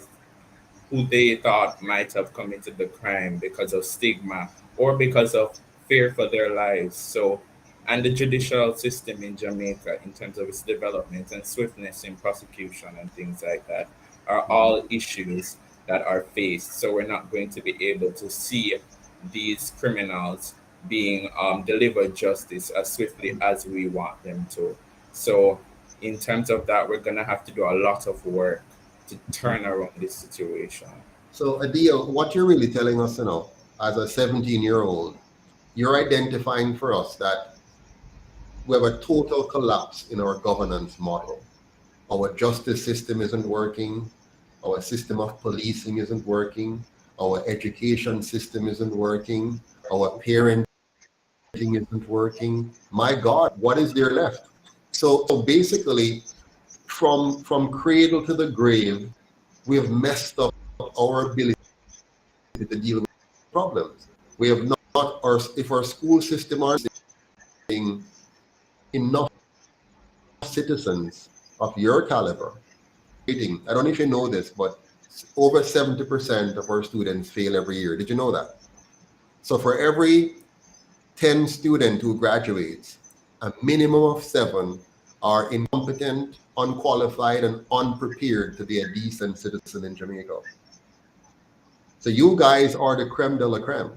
who they thought might have committed the crime because of stigma or because of fear for their lives. So, and the judicial system in Jamaica, in terms of its development and swiftness in prosecution and things like that, are Mhm. all issues that are faced. So, we're not going to be able to see these criminals being delivered justice as swiftly as we want them to. So, in terms of that, we're going to have to do a lot of work to turn around this situation. So, Adil, what you're really telling us, as a 17-year-old, you're identifying for us that we have a total collapse in our governance model. Our justice system isn't working. Our system of policing isn't working. Our education system isn't working. Our parenting isn't working. My God, what is there left? So basically, from cradle to the grave, we have messed up our ability to deal with problems. We have not, or if our school system are saying enough citizens of your caliber. I don't know if you know this, but over 70% of our students fail every year. Did you know that? So for every 10 student who graduates, a minimum of 7 are incompetent, unqualified, and unprepared to be a decent citizen in Jamaica. So you guys are the creme de la creme.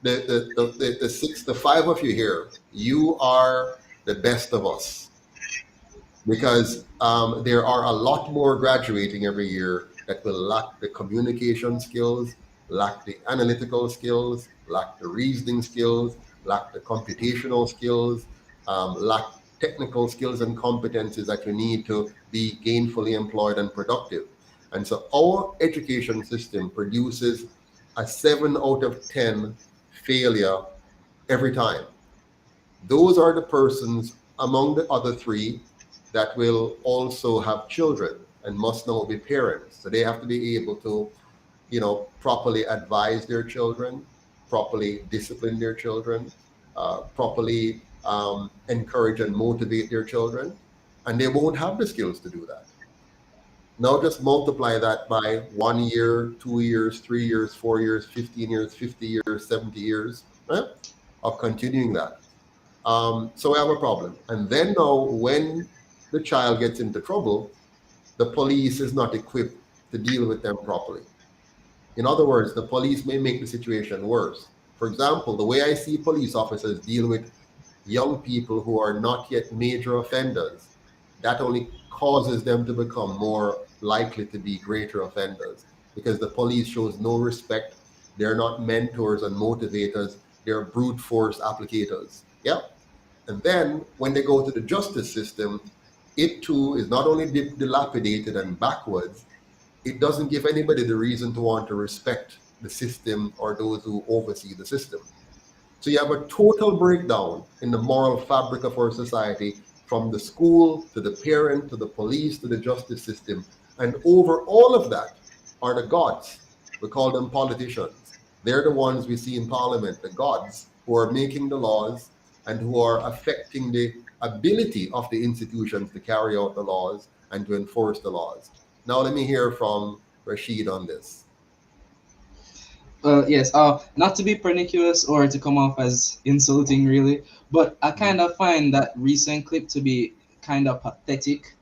The 5 of you here, you are the best of us, because there are a lot more graduating every year that will lack the communication skills, lack the analytical skills, lack the reasoning skills, lack the computational skills, lack technical skills and competencies that you need to be gainfully employed and productive. And so our education system produces a 7 out of 10 failure every time. Those are the persons among the other 3 that will also have children and must now be parents. So they have to be able to, properly advise their children, properly discipline their children, properly encourage and motivate their children, and they won't have the skills to do that. Now just multiply that by 1 year, 2 years, 3 years, 4 years, 15 years, 50 years, 70 years, right, of continuing that. So we have a problem. And then now when the child gets into trouble, the police is not equipped to deal with them properly. In other words, the police may make the situation worse. For example, the way I see police officers deal with young people who are not yet major offenders, that only causes them to become more likely to be greater offenders, because the police shows no respect. They're not mentors and motivators. They're brute force applicators. Yeah. And then when they go to the justice system, it too is not only dilapidated and backwards, it doesn't give anybody the reason to want to respect the system or those who oversee the system. So you have a total breakdown in the moral fabric of our society, from the school to the parent to the police to the justice system. And over all of that are the gods. We call them politicians. They're the ones we see in parliament, the gods who are making the laws and who are affecting the ability of the institutions to carry out the laws and to enforce the laws. Now let me hear from Rashid on this. Yes, not to be pernicious or to come off as insulting, really, but I kind of find that recent clip to be kind of pathetic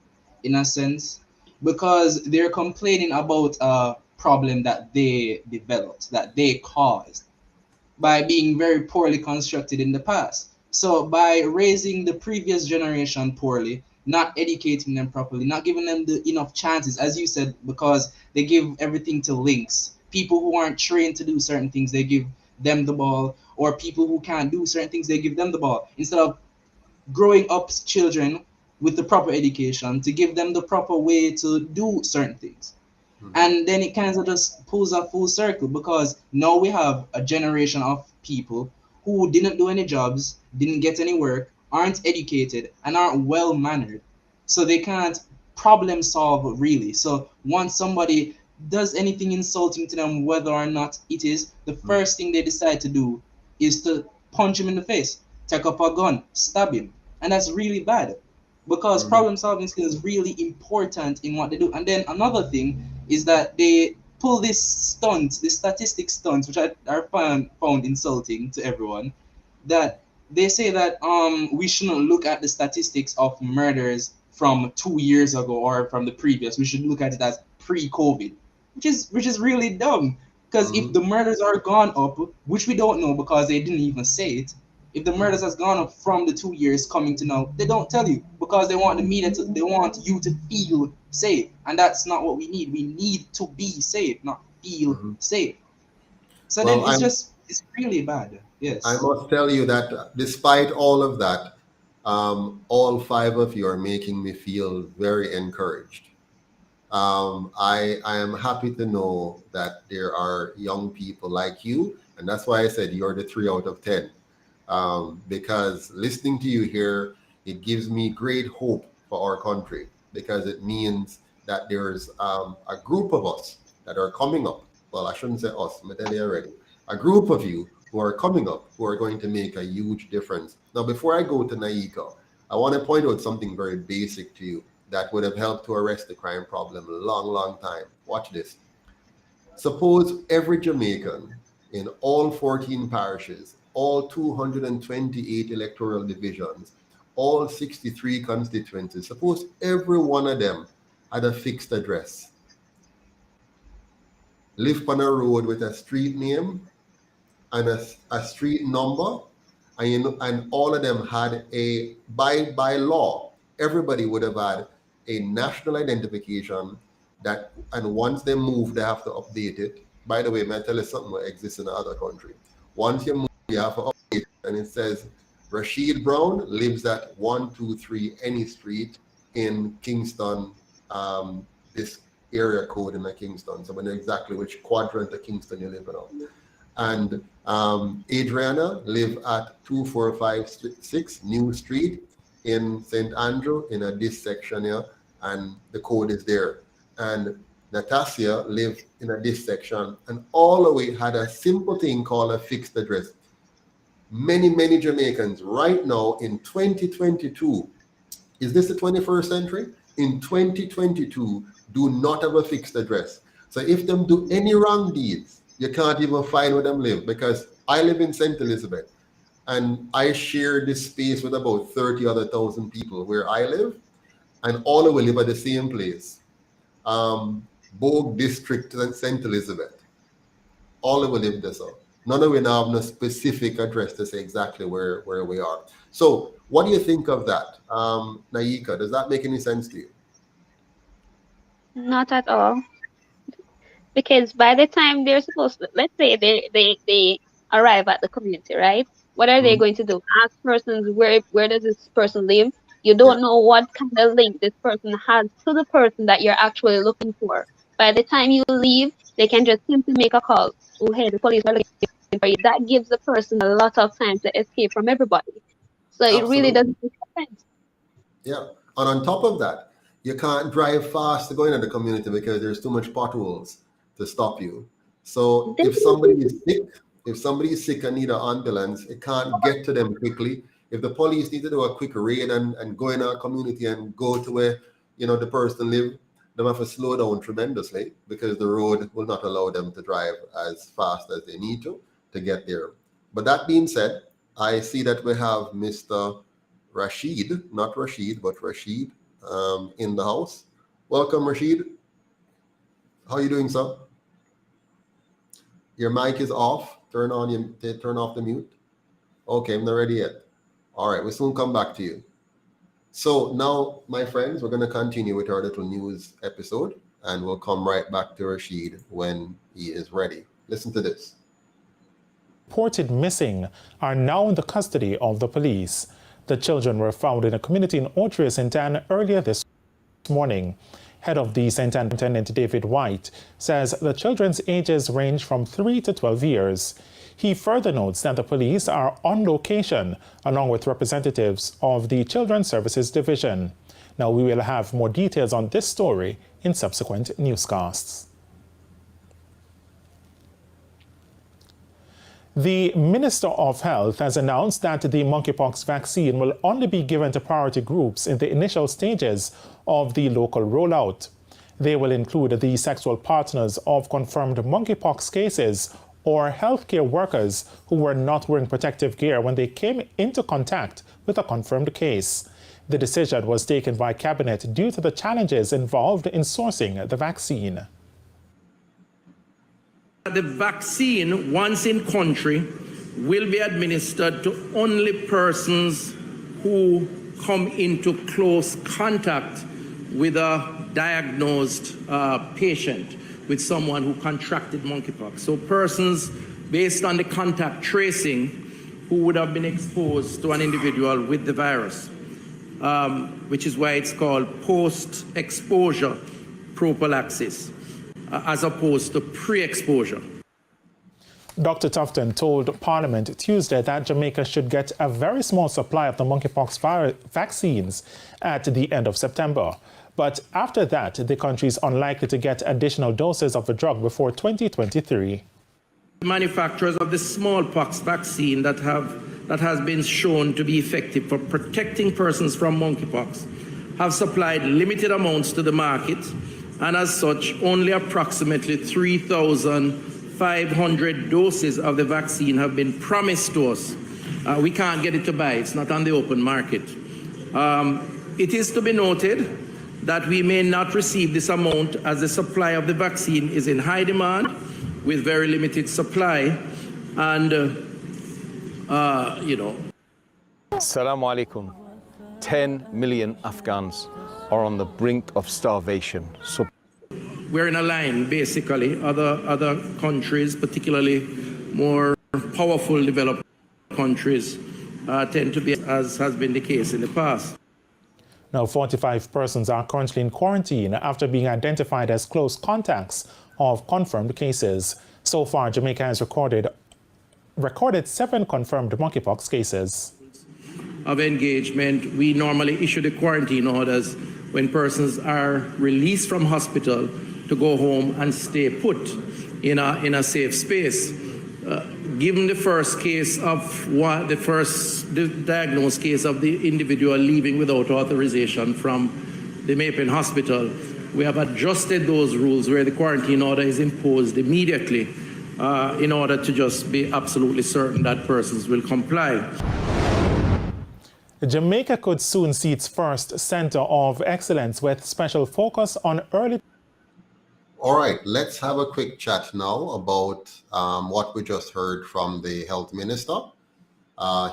in a sense, because they're complaining about a problem that they developed, that they caused by being very poorly constructed in the past. So by raising the previous generation poorly, not educating them properly, not giving them the enough chances, as you said, because they give everything to links. People who aren't trained to do certain things, they give them the ball, or people who can't do certain things, they give them the ball, instead of growing up children with the proper education to give them the proper way to do certain things. And then it kind of just pulls a full circle, because now we have a generation of people who didn't do any jobs, didn't get any work, aren't educated, and aren't well mannered. So they can't problem solve really. So once somebody does anything insulting to them, whether or not it is, the first thing they decide to do is to punch him in the face, take up a gun, stab him. And that's really bad, because problem solving skills is really important in what they do. And then another thing is that they pull this stunt, this statistic stunts, which I found insulting to everyone, that they say that we shouldn't look at the statistics of murders from 2 years ago or from the previous. We should look at it as pre-COVID, which is really dumb. Because if the murders are gone up, which we don't know because they didn't even say it, if the murders has gone up from the 2 years coming to now, they don't tell you, because they want the media to, they want you to feel safe, and that's not what we need. We need to be safe, not feel safe. So well, then it's really bad. Yes. I must tell you that despite all of that, all five of you are making me feel very encouraged. I am happy to know that there are young people like you, and that's why I said you're the 3 out of 10. Because listening to you here, it gives me great hope for our country, because it means that there's a group of us that are coming up. Well, I shouldn't say us, I'm telling you already. A group of you who are coming up, who are going to make a huge difference. Now, before I go to Naika, I want to point out something very basic to you that would have helped to arrest the crime problem a long, long time. Watch this. Suppose every Jamaican in all 14 parishes, all 228 electoral divisions, all 63 constituencies, suppose every one of them had a fixed address, live on a road with a street name and a street number, and all of them had a, by law, everybody would have had a national identification that, and once they move, they have to update it. By the way, may I tell you something that exists in another country. Once you move, you have to update it, and it says, Rashid Brown lives at 123 any street in Kingston, this area code in the Kingston. So we know exactly which quadrant of Kingston you live in. And Adriana live at 2456 New Street in St. Andrew in this section here, and the code is there. And Natasha lived in this section, and all the way had a simple thing called a fixed address. Many Jamaicans right now in 2022, is this the 21st century? In 2022, do not have a fixed address. So if them do any wrong deeds, you can't even find where them live, because I live in St. Elizabeth and I share this space with about 30 other thousand people where I live, and all of them live at the same place. Bogue District and St. Elizabeth. All of them live there. So none of them have no specific address to say exactly where we are. So what do you think of that? Naika, does that make any sense to you? Not at all. Because by the time they're supposed to, let's say they arrive at the community, right? What are they going to do? Ask persons where does this person live? You don't know what kind of link this person has to the person that you're actually looking for. By the time you leave, they can just simply make a call. Oh, hey, the police are looking for you. That gives the person a lot of time to escape from everybody. So it really doesn't make sense. Yeah. And on top of that, you can't drive fast to go into the community because there's too much potholes to stop you. So if somebody is sick and need an ambulance, it can't get to them quickly. If the police need to do a quick raid and go in our community and go to where the person live, they have to slow down tremendously because the road will not allow them to drive as fast as they need to get there. But that being said, I see that we have Mr. Rashid, not Rashid, but Rashid in the house. Welcome, Rashid. How are you doing, sir? Your mic is off. Turn off the mute. Okay, I'm not ready yet. All right, we'll soon come back to you. So now, my friends, we're going to continue with our little news episode, and we'll come right back to Rashid when he is ready. Listen to this. Reported missing are now in the custody of the police. The children were found in a community in Otria, St. Anne earlier this morning. Head of the St. Anne Lieutenant David White says the children's ages range from 3 to 12 years. He further notes that the police are on location along with representatives of the Children's Services Division. Now we will have more details on this story in subsequent newscasts. The Minister of Health has announced that the monkeypox vaccine will only be given to priority groups in the initial stages of the local rollout. They will include the sexual partners of confirmed monkeypox cases or healthcare workers who were not wearing protective gear when they came into contact with a confirmed case. The decision was taken by Cabinet due to the challenges involved in sourcing the vaccine. The vaccine, once in country, will be administered to only persons who come into close contact with a diagnosed patient, with someone who contracted monkeypox. So persons based on the contact tracing who would have been exposed to an individual with the virus, which is why it's called post-exposure prophylaxis, as opposed to pre-exposure. Dr. Tufton told Parliament Tuesday that Jamaica should get a very small supply of the monkeypox vaccines at the end of September. But after that, the country is unlikely to get additional doses of the drug before 2023. Manufacturers of the smallpox vaccine that has been shown to be effective for protecting persons from monkeypox have supplied limited amounts to the market, and as such, only approximately 3,500 doses of the vaccine have been promised to us. We can't get it to buy. It's not on the open market. It is to be noted that we may not receive this amount as the supply of the vaccine is in high demand with very limited supply, and Assalamu alaikum. 10 million Afghans are on the brink of starvation. So we're in a line, basically. Other countries, particularly more powerful developed countries, tend to be, as has been the case in the past. Now, 45 persons are currently in quarantine after being identified as close contacts of confirmed cases. So far, Jamaica has recorded 7 confirmed monkeypox cases. of engagement, we normally issue the quarantine orders when persons are released from hospital to go home and stay put in a safe space. Given the first case of the diagnosed case of the individual leaving without authorization from the MEK hospital, we have adjusted those rules where the quarantine order is imposed immediately in order to just be absolutely certain that persons will comply. Jamaica could soon see its first Center of Excellence with special focus on early. All right, let's have a quick chat now about what we just heard from the health minister.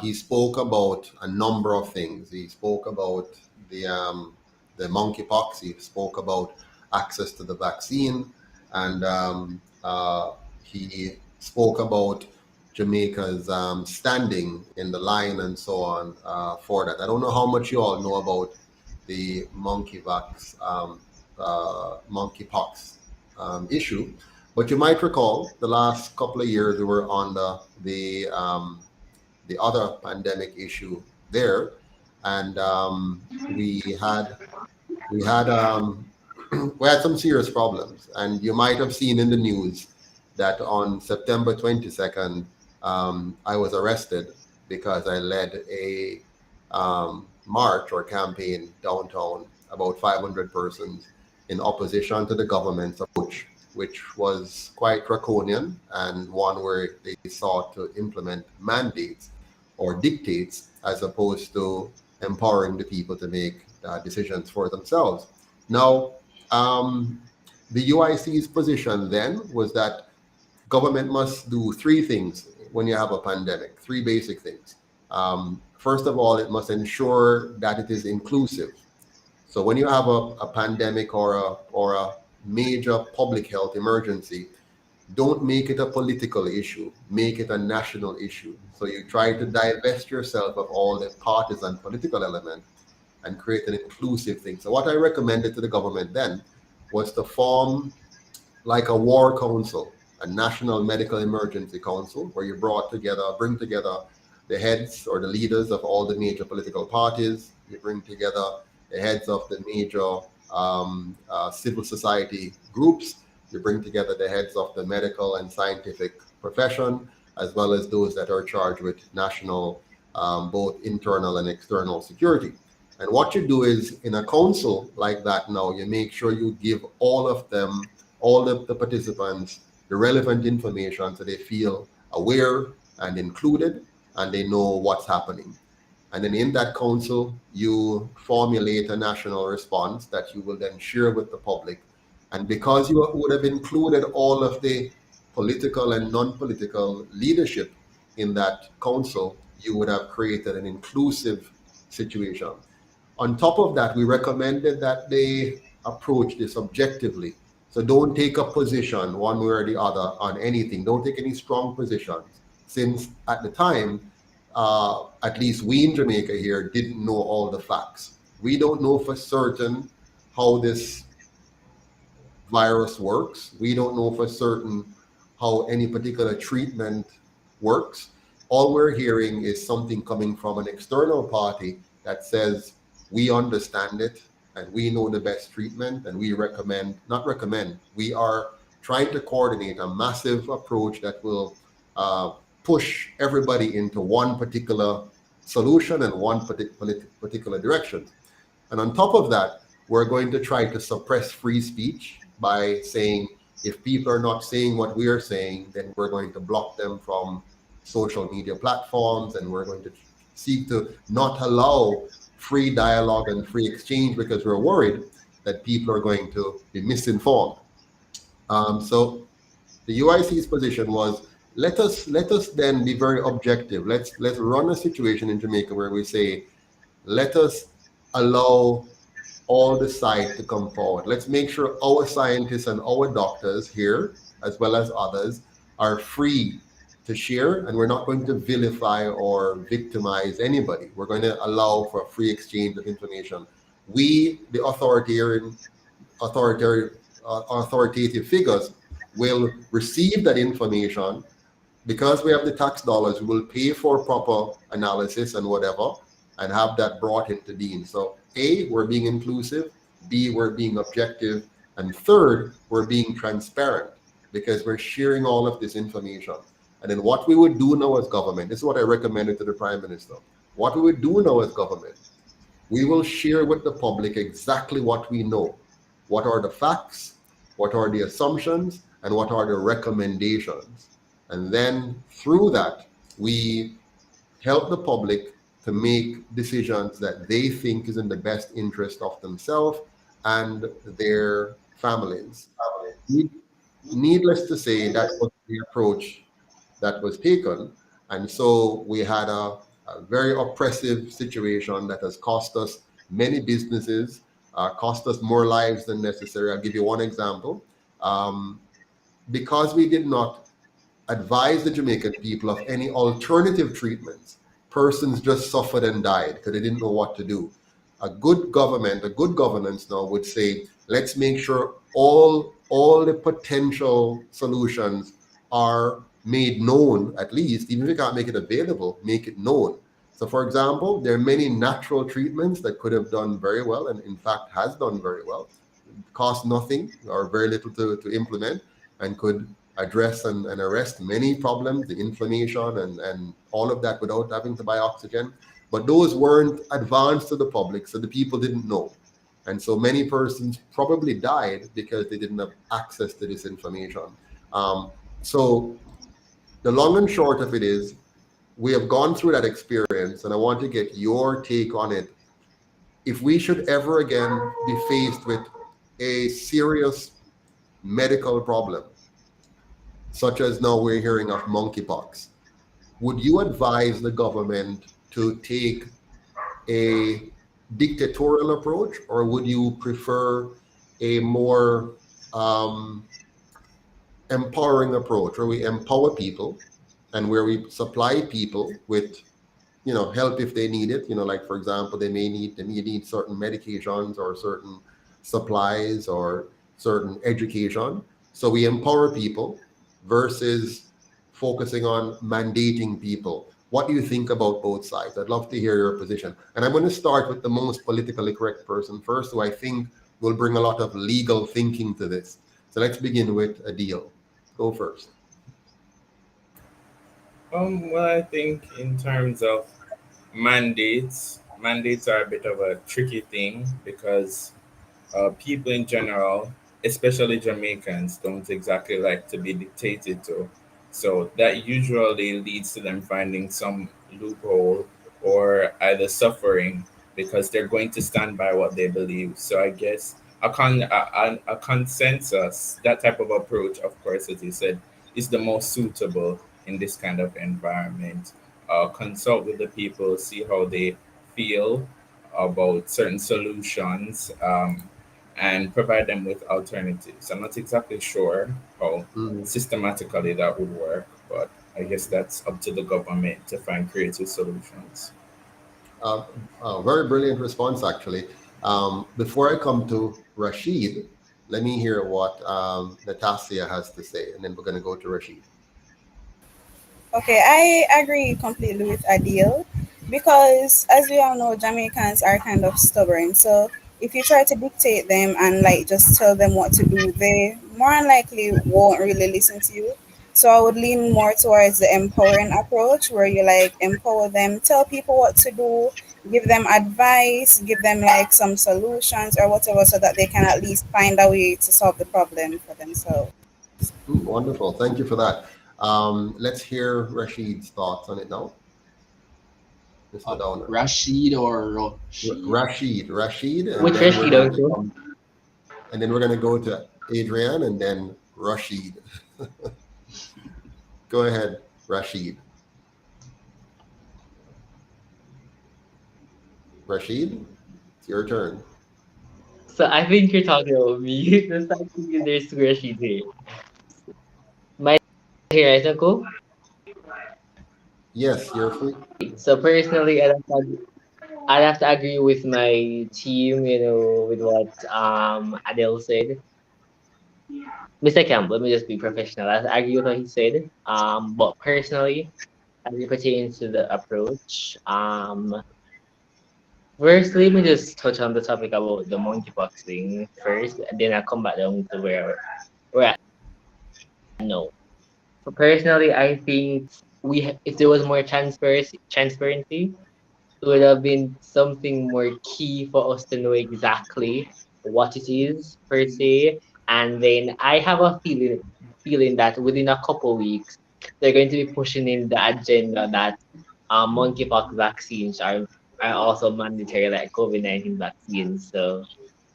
He spoke about a number of things. He spoke about the monkeypox. He spoke about access to the vaccine, and he spoke about Jamaica's standing in the line and so on for that. I don't know how much you all know about the monkeypox issue, but you might recall the last couple of years we were on the other pandemic issue there, and we had some serious problems. And you might have seen in the news that on September 22nd, I was arrested because I led a march or campaign downtown, about 500 persons, in opposition to the government's approach, which was quite draconian and one where they sought to implement mandates or dictates as opposed to empowering the people to make decisions for themselves. Now, the UIC's position then was that government must do three things when you have a pandemic, three basic things. First of all, it must ensure that it is inclusive. So when you have a pandemic or a major public health emergency, don't make it a political issue, make it a national issue. So you try to divest yourself of all the partisan political element and create an inclusive thing. So what I recommended to the government then was to form like a war council, a national medical emergency council, where you bring together the heads or the leaders of all the major political parties. You bring together the heads of the major civil society groups. You bring together the heads of the medical and scientific profession, as well as those that are charged with national, both internal and external security. And what you do is, in a council like that now, you make sure you give all of them, all of the participants, the relevant information so they feel aware and included and they know what's happening. And then in that council, you formulate a national response that you will then share with the public. And because you would have included all of the political and non-political leadership in that council, you would have created an inclusive situation. On top of that, we recommended that they approach this objectively. So don't take a position one way or the other on anything. Don't take any strong positions, since at the time, at least we in Jamaica here didn't know all the facts. We don't know for certain how this virus works. We don't know for certain how any particular treatment works. All we're hearing is something coming from an external party that says, we understand it and we know the best treatment, and we we are trying to coordinate a massive approach that will push everybody into one particular solution and one particular direction. And on top of that, we're going to try to suppress free speech by saying, if people are not saying what we are saying, then we're going to block them from social media platforms, and we're going to seek to not allow free dialogue and free exchange because we're worried that people are going to be misinformed. So the UIC's position was, let us then be very objective. Let's run a situation in Jamaica where we say, let us allow all the sides to come forward. Let's make sure our scientists and our doctors here, as well as others, are free to share, and we're not going to vilify or victimize anybody. We're going to allow for a free exchange of information. We, the authoritative figures, will receive that information. Because we have the tax dollars, we will pay for proper analysis and whatever, and have that brought into Dean. So A, we're being inclusive, B, we're being objective, and third, we're being transparent because we're sharing all of this information. And then what we would do now as government, this is what I recommended to the Prime Minister. What we would do now as government, we will share with the public exactly what we know. What are the facts, what are the assumptions, and what are the recommendations. And then through that, we help the public to make decisions that they think is in the best interest of themselves and their families. Needless to say, that was the approach that was taken. And so we had a very oppressive situation that has cost us many businesses, cost us more lives than necessary. I'll give you one example. Because we did not advise the Jamaican people of any alternative treatments, persons just suffered and died because they didn't know what to do. A good government, a good governance now would say, let's make sure all the potential solutions are made known, at least, even if you can't make it available, make it known. So for example, there are many natural treatments that could have done very well, and in fact has done very well, cost nothing or very little to implement, and could address and arrest many problems, the inflammation and all of that without having to buy oxygen. But those weren't advanced to the public, so the people didn't know. And so many persons probably died because they didn't have access to this information. So the long and short of it is, we have gone through that experience, and I want to get your take on it. If we should ever again be faced with a serious medical problem, such as now we're hearing of monkeypox, would you advise the government to take a dictatorial approach, or would you prefer a more empowering approach where we empower people and where we supply people with help if they need it, like for example, they may need certain medications or certain supplies or certain education, so we empower people versus focusing on mandating people? What do you think about both sides? I'd love to hear your position. And I'm going to start with the most politically correct person first, who I think will bring a lot of legal thinking to this. So let's begin with Adil. Go first. Well, I think in terms of mandates are a bit of a tricky thing because people in general, especially Jamaicans, don't exactly like to be dictated to. So that usually leads to them finding some loophole or either suffering because they're going to stand by what they believe. So I guess a consensus, that type of approach, of course, as you said, is the most suitable in this kind of environment. Consult with the people, see how they feel about certain solutions, and provide them with alternatives. I'm not exactly sure how systematically that would work, but I guess that's up to the government to find creative solutions. Very brilliant response, actually. Before I come to Rashid, let me hear what Natasha has to say, and then we're going to go to Rashid. Okay, I agree completely with Adil because, as we all know, Jamaicans are kind of stubborn. So if you try to dictate them and like just tell them what to do, they more than likely won't really listen to you. So I would lean more towards the empowering approach, where you like empower them, tell people what to do, give them advice, give them like some solutions or whatever, so that they can at least find a way to solve the problem for themselves. Wonderful. Thank you for that. Let's hear Rashid's thoughts on it now. Mr. Downer. Rashid or Rashid. Which Rashid also? And then we're going to go to Adrian and then Rashid. Go ahead, Rashid. Rashid, it's your turn. So I think you're talking about me. There's two Rashid here. My here, right, Uncle? Yes, you're free. So personally, I'd have to agree with my team, with what Adele said. Mr. Campbell, let me just be professional. I agree with what he said. But personally, as it pertains to the approach, First, let me just touch on the topic about the monkeypox thing first, and then I'll come back down to where we're at now. So personally, I think if there was more transparency, it would have been something more key for us to know exactly what it is per se. And then I have a feeling that within a couple weeks they're going to be pushing in the agenda that monkeypox vaccines are also mandatory like COVID-19 vaccines. So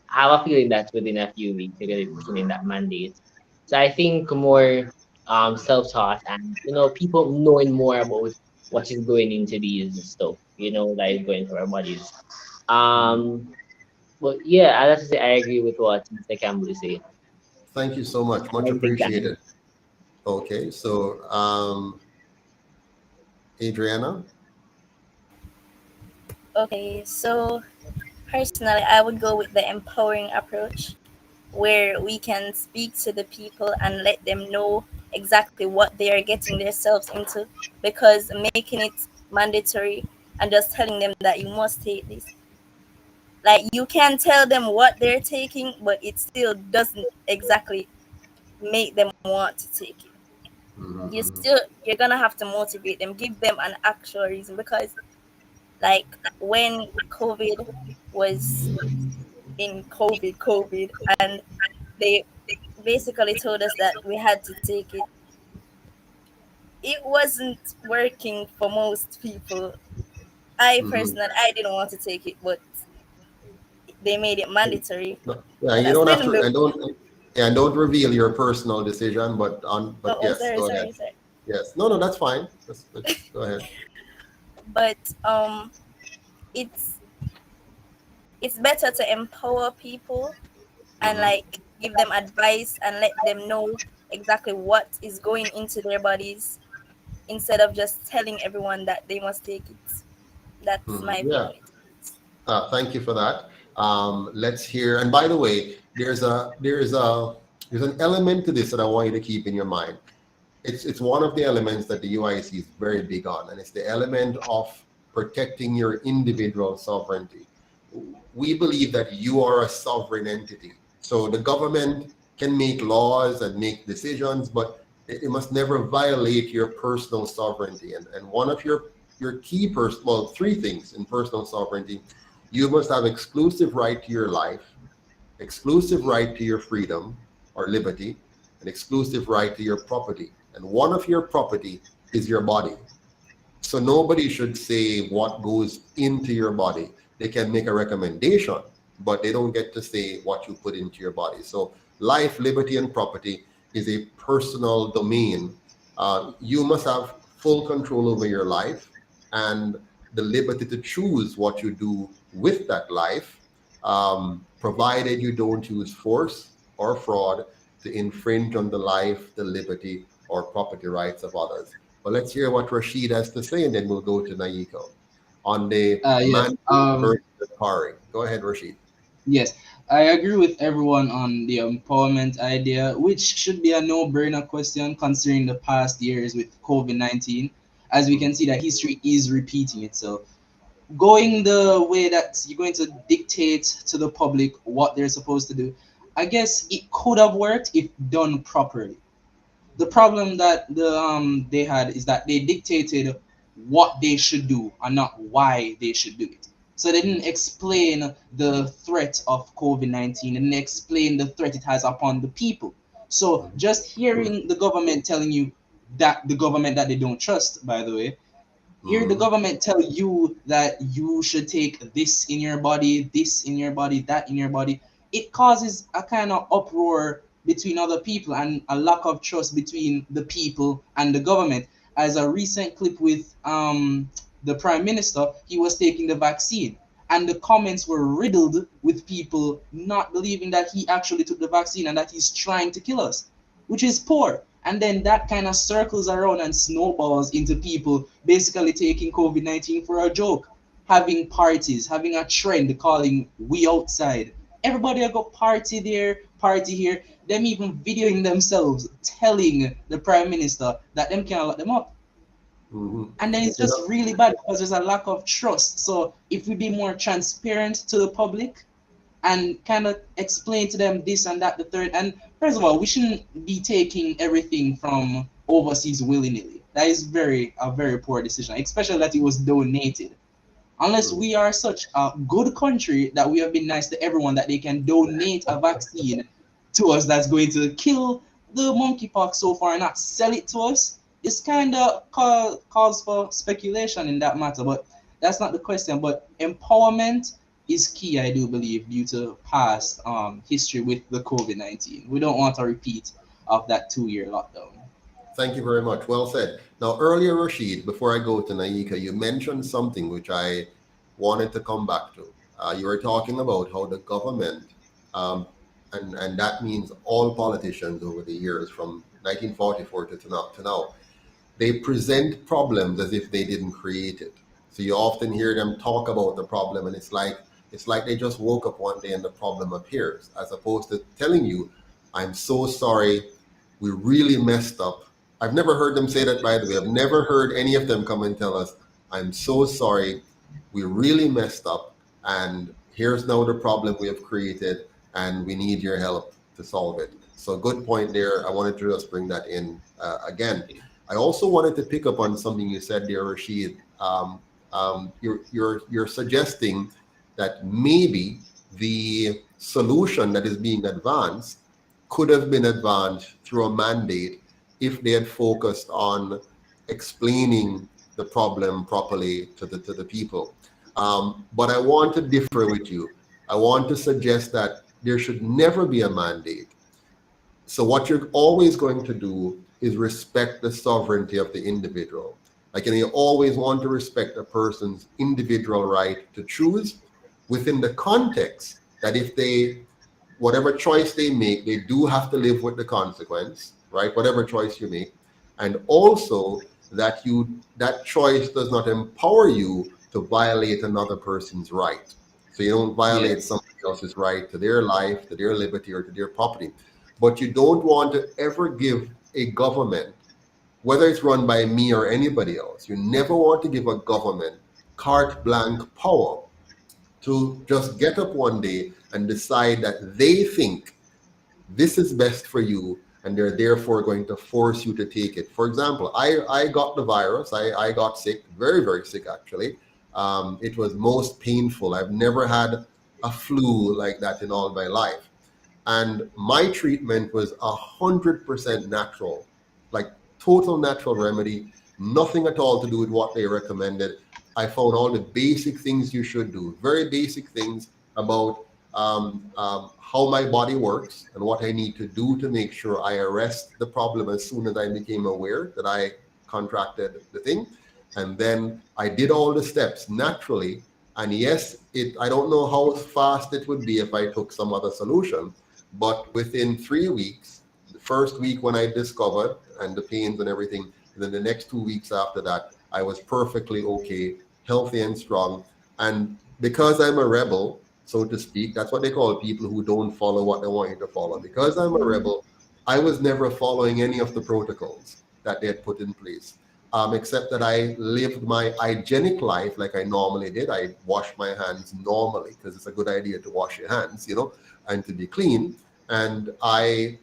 I have a feeling that within a few weeks they're going to be pushing in that mandate. So I think more self-taught and people knowing more about what is going into these stuff, that is going through our bodies. Um, but yeah, I have to say I agree with what Mr. Campbell say. Thank you so much. Much I think that. appreciated. Okay, so Adriana. Okay, so personally, I would go with the empowering approach where we can speak to the people and let them know exactly what they are getting themselves into, because making it mandatory and just telling them that you must take this, like you can tell them what they're taking, but it still doesn't exactly make them want to take it. You're gonna have to motivate them, give them an actual reason, because like when COVID was in COVID, and they basically told us that we had to take it. It wasn't working for most people. I personally, I didn't want to take it, but they made it mandatory. No, yeah, But you I don't still have didn't to, do and it. don't reveal your personal decision, but Oh, yes, sorry, go sorry, ahead. sorry. Yes, no, that's fine. Go ahead. But it's it's better to empower people and like give them advice and let them know exactly what is going into their bodies instead of just telling everyone that they must take it. That's my view Yeah, on it. thank you for that. Let's hear. And by the way, there's an element to this that I want you to keep in your mind. It's one of the elements that the UIC is very big on, and it's the element of protecting your individual sovereignty. We believe that you are a sovereign entity. So the government can make laws and make decisions, but it must never violate your personal sovereignty. And one of your key three things in personal sovereignty: you must have exclusive right to your life, exclusive right to your freedom or liberty, an exclusive right to your property. And one of your property is your body. So nobody should say what goes into your body. They can make a recommendation, but they don't get to say what you put into your body. So life, liberty, and property is a personal domain. You must have full control over your life and the liberty to choose what you do with that life, provided you don't use force or fraud to infringe on the life, the liberty, or property rights of others. But let's hear what Rashid has to say, and then we'll go to Naiko on the Yes. mandate versus empowering. Go ahead, Rashid. Yes, I agree with everyone on the empowerment idea, which should be a no-brainer question considering the past years with COVID-19. As we can see that history is repeating itself. Going the way that you're going to dictate to the public what they're supposed to do, I guess it could have worked if done properly. The problem that they had is that they dictated what they should do and not why they should do it. So they didn't explain the threat of COVID-19 and explain the threat it has upon the people. So just hearing the government telling you that the government that they don't trust, by the way, hear the government tell you that you should take this in your body, this in your body, that in your body, it causes a kind of uproar between other people and a lack of trust between the people and the government. As a recent clip with the prime minister, he was taking the vaccine, and the comments were riddled with people not believing that he actually took the vaccine and that he's trying to kill us, which is poor. And then that kind of circles around and snowballs into people basically taking COVID-19 for a joke, having parties, having a trend calling we outside. Everybody will go party there, party here, them even videoing themselves telling the prime minister that them can't lock them up. And then it's just really bad because there's a lack of trust. So if we be more transparent to the public and kind of explain to them this and that, the third, and first of all, we shouldn't be taking everything from overseas willy-nilly. That is a very poor decision, especially that it was donated. Unless we are such a good country that we have been nice to everyone that they can donate a vaccine to us that's going to kill the monkeypox so far and not sell it to us, it's kind of calls for speculation in that matter. But that's not the question. But empowerment is key, I do believe, due to past history with the COVID-19. We don't want a repeat of that 2-year lockdown. Thank you very much. Well said. Now, earlier, Rashid, before I go to Naika, you mentioned something which I wanted to come back to. You were talking about how the government, and that means all politicians over the years from 1944 to now, they present problems as if they didn't create it. So you often hear them talk about the problem, and it's like they just woke up one day and the problem appears, as opposed to telling you, I'm so sorry, we really messed up. I've never heard them say that, by the way. I've never heard any of them come and tell us, I'm so sorry, we really messed up, and here's now the problem we have created, and we need your help to solve it. So good point there. I wanted to just bring that in again. I also wanted to pick up on something you said there, Rashid. You're suggesting that maybe the solution that is being advanced could have been advanced through a mandate if they had focused on explaining the problem properly to the people. But I want to differ with you. I want to suggest that there should never be a mandate. So what you're always going to do is respect the sovereignty of the individual. Like, you always want to respect a person's individual right to choose within the context that if they, whatever choice they make, they do have to live with the consequence, right? Whatever choice you make. And also that that choice does not empower you to violate another person's right. So you don't violate somebody else's right to their life, to their liberty, or to their property. But you don't want to ever give a government, whether it's run by me or anybody else, you never want to give a government carte blanche power to just get up one day and decide that they think this is best for you, and they're therefore going to force you to take it. For example, I got the virus. I got sick, very, very sick, actually. It was most painful. I've never had a flu like that in all my life. And my treatment was 100% natural, like total natural remedy, nothing at all to do with what they recommended. I found all the basic things you should do, very basic things about how my body works and what I need to do to make sure I arrest the problem as soon as I became aware that I contracted the thing. And then I did all the steps naturally. And yes, I don't know how fast it would be if I took some other solution, but within 3 weeks, the first week when I discovered and the pains and everything, and then the next 2 weeks after that, I was perfectly okay, healthy and strong. And because I'm a rebel, so to speak, that's what they call people who don't follow what they want you to follow. Because I'm a rebel, I was never following any of the protocols that they had put in place, except that I lived my hygienic life like I normally did. I washed my hands normally because it's a good idea to wash your hands, and to be clean. And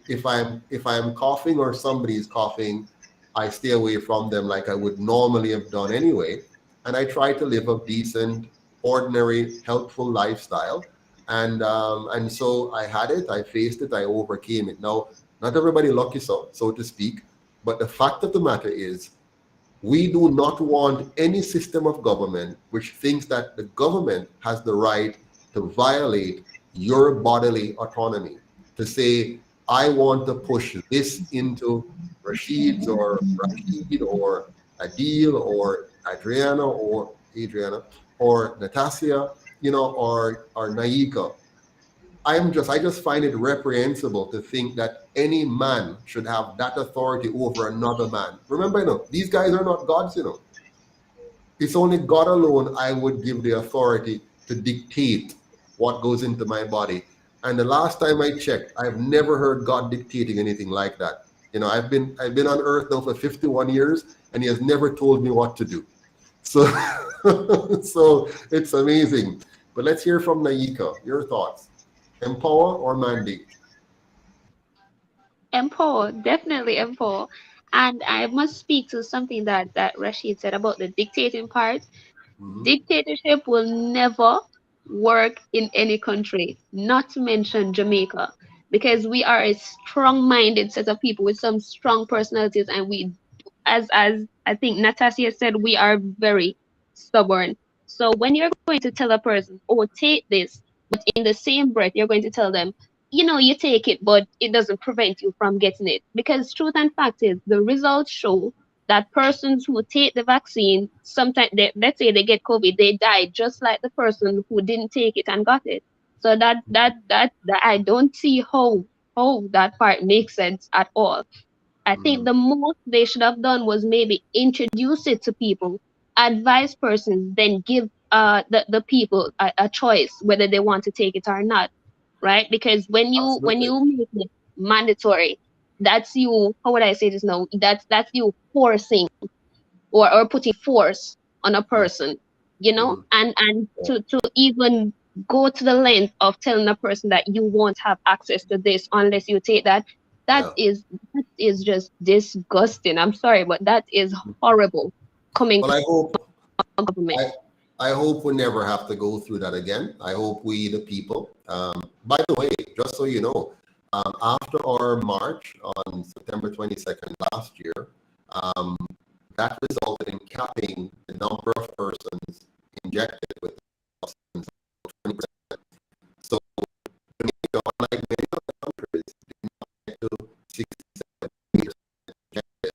if I'm coughing or somebody's coughing, I stay away from them like I would normally have done anyway. And I try to live a decent, ordinary, helpful lifestyle. And so I had it, I faced it, I overcame it. Now, not everybody lucky, so to speak, but the fact of the matter is, we do not want any system of government which thinks that the government has the right to violate your bodily autonomy, to say, I want to push this into Rashid's or Rashid or Adil or Adriana or Natasha, or Naika. I just find it reprehensible to think that any man should have that authority over another man. Remember, these guys are not gods, It's only God alone I would give the authority to dictate what goes into my body. And the last time I checked, I've never heard God dictating anything like that. You know, I've been on Earth now for 51 years, and he has never told me what to do. So, so it's amazing. But let's hear from Naika. Your thoughts: empower or mandate? Empower, definitely empower. And I must speak to something that Rashid said about the dictating part. Dictatorship will never work in any country, not to mention Jamaica, because we are a strong-minded set of people with some strong personalities, and we, as I think Natasha said, we are very stubborn. So when you're going to tell a person, "Oh, take this," but in the same breath, you're going to tell them, you take it, but it doesn't prevent you from getting it. Because truth and fact is, the results show that persons who take the vaccine, sometimes let's say they get COVID, they die just like the person who didn't take it and got it. So that I don't see how that part makes sense at all. I think the most they should have done was maybe introduce it to people, advise persons, then give the people a choice whether they want to take it or not, right? Because when you make it mandatory, that's you. How would I say this now? That's you forcing or putting force on a person, and to even go to the length of telling a person that you won't have access to this unless you take that. That is just disgusting. I'm sorry, but that is horrible coming Well, from government. I hope we never have to go through that again. I hope we, the people. By the way, just so you know, after our march on September 22nd last year, that resulted in capping the number of persons injected with the vaccines to 20%. So, Jamaica, unlike many other countries, did not get to 67% injected.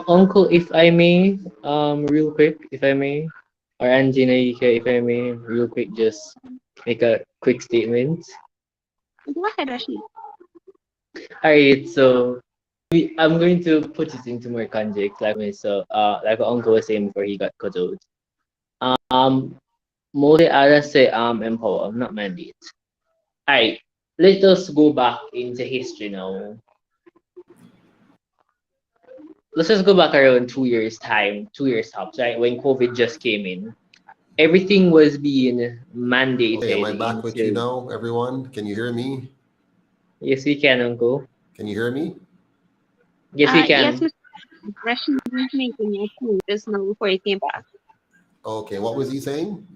Uncle, if I may, real quick, if I may, or Angie Naika, if I may, real quick, just make a quick statement. Go ahead, Rashid. Alright, so I'm going to put it into more context, like what Uncle was saying before he got cut out. Mostly I say empower, not mandate. Alright, let us go back into history now. Let's just go back around 2 years time, 2 years tops, right? When COVID just came in, everything was being mandated. Okay, am I back with you now, everyone? Can you hear me? Yes, we can, Uncle. Can you hear me? Yes, we can. Yes, Mr. Rashid was making your point just now before he came back. Okay, what was he saying?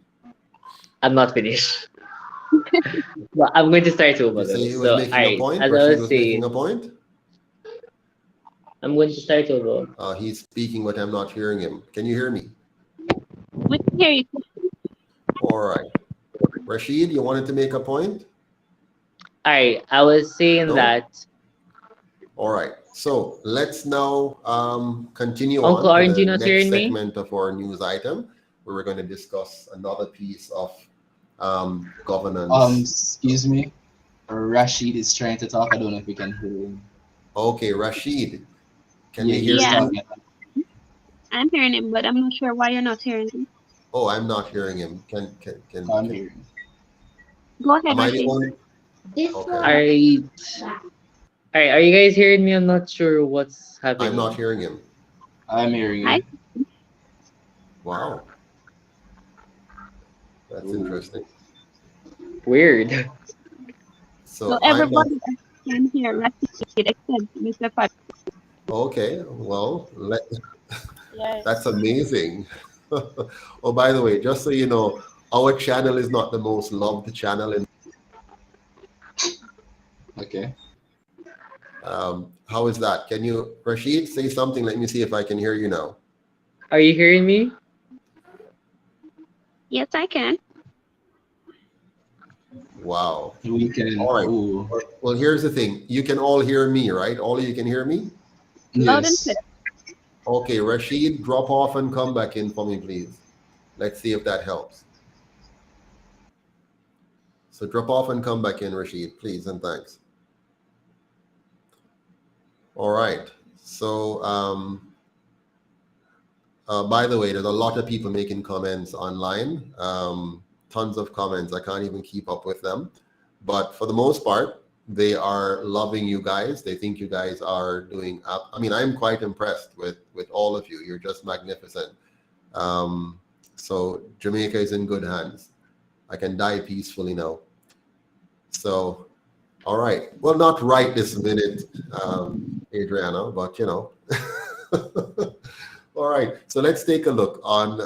I'm not finished. Well, I'm going to start over. You say he was So, making a point? as I Rashid was was saying, making a point? I'm going to start over. He's speaking, but I'm not hearing him. Can you hear me? We can hear you. All right. Rashid, you wanted to make a point? Alright, I was saying that. All right. So let's now continue Uncle, on aren't to you the not next hearing me? segment of our news item, where we're going to discuss another piece of governance. Excuse me. Rashid is trying to talk. I don't know if we can hear him. Okay, Rashid, can Yeah, we hear Yeah. you? I'm hearing him, but I'm not sure why you're not hearing him. Oh, I'm not hearing him. Can I'm hearing. Go ahead, am I the Rashid. only? Okay. Alright, are you guys hearing me? I'm not sure what's happening. I'm not hearing him. I'm hearing Hi. you. Wow. That's interesting. Weird. So I'm not. everybody can hear Rashid except Mr. Pat. Okay, well, that's amazing. Oh, by the way, just so you know, our channel is not the most loved channel in. Okay. How is that? Can you, Rashid, say something? Let me see if I can hear you now. Are you hearing me? Yes, I can. Wow. We can. All right. Ooh. Well, here's the thing. You can all hear me, right? All of you can hear me? Loud and Yes. clear. Okay, Rashid, drop off and come back in for me, please. Let's see if that helps. So drop off and come back in, Rashid, please, and thanks. All right. So, by the way, there's a lot of people making comments online. Tons of comments. I can't even keep up with them. But for the most part, they are loving you guys. They think you guys are doing up. I mean, I'm quite impressed with all of you. You're just magnificent. So Jamaica is in good hands. I can die peacefully now. So, all right. Well, not right this minute, Adriana, but you know. All right. So let's take a look on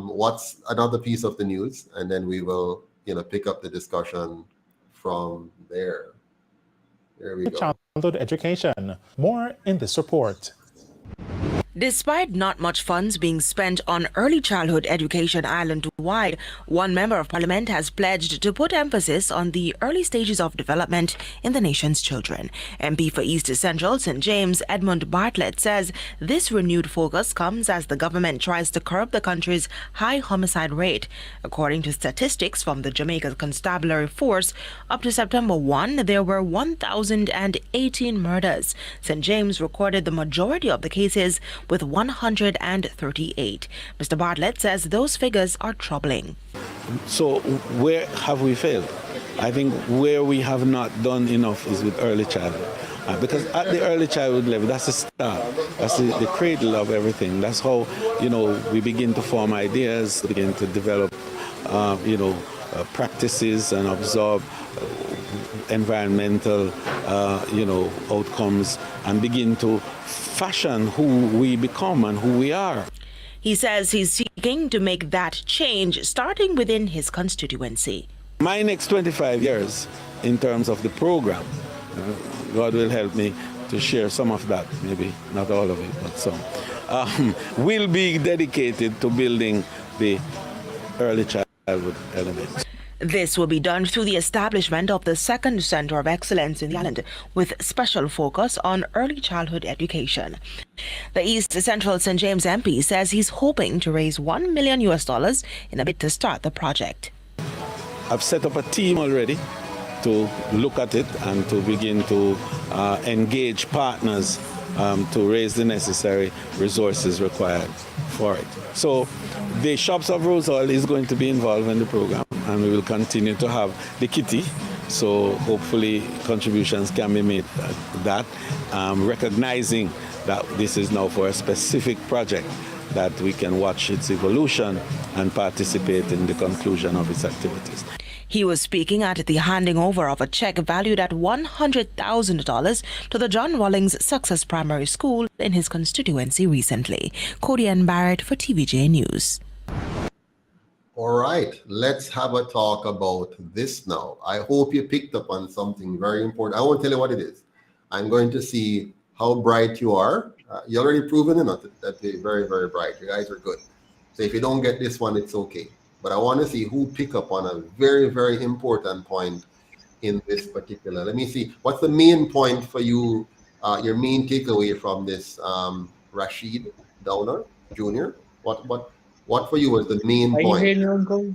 what's another piece of the news, and then we will, pick up the discussion from there. There we go. Childhood education. More in this report. Despite not much funds being spent on early childhood education island-wide, one member of parliament has pledged to put emphasis on the early stages of development in the nation's children. MP for East Central St. James, Edmund Bartlett, says this renewed focus comes as the government tries to curb the country's high homicide rate. According to statistics from the Jamaica Constabulary Force, up to September 1, there were 1,018 murders. St. James recorded the majority of the cases with 138. Mr. Bartlett says those figures are troubling. So where have we failed? I think where we have not done enough is with early childhood. Because at the early childhood level, that's the start. That's the cradle of everything. That's how, we begin to form ideas, begin to develop, practices and absorb environmental, outcomes and begin to fashion who we become and who we are. He says he's seeking to make that change starting within his constituency. My next 25 years in terms of the program, God will help me to share some of that, maybe not all of it, but some, will be dedicated to building the early childhood elements. This will be done through the establishment of the second Center of Excellence in the island, with special focus on early childhood education. The East Central St. James MP says he's hoping to raise $1 million in a bid to start the project. I've set up a team already to look at it and to begin to engage partners to raise the necessary resources required for it. So the Shops of Rose Oil is going to be involved in the program, and we will continue to have the kitty. So hopefully contributions can be made at that, recognizing that this is now for a specific project, that we can watch its evolution and participate in the conclusion of its activities. He was speaking at the handing over of a check valued at $100,000 to the John Rawlings Success Primary School in his constituency recently. Cody Ann Barrett for TVJ News. All right, let's have a talk about this now. I hope you picked up on something very important. I won't tell you what it is. I'm going to see how bright you are. You're already proven enough that you're very, very bright. You guys are good. So if you don't get this one, it's okay. But I want to see who pick up on a very, very important point in this particular. Let me see. What's the main point for you, your main takeaway from this, Rashid Downer Jr.? What for you was the main point? Are you hearing me, Uncle?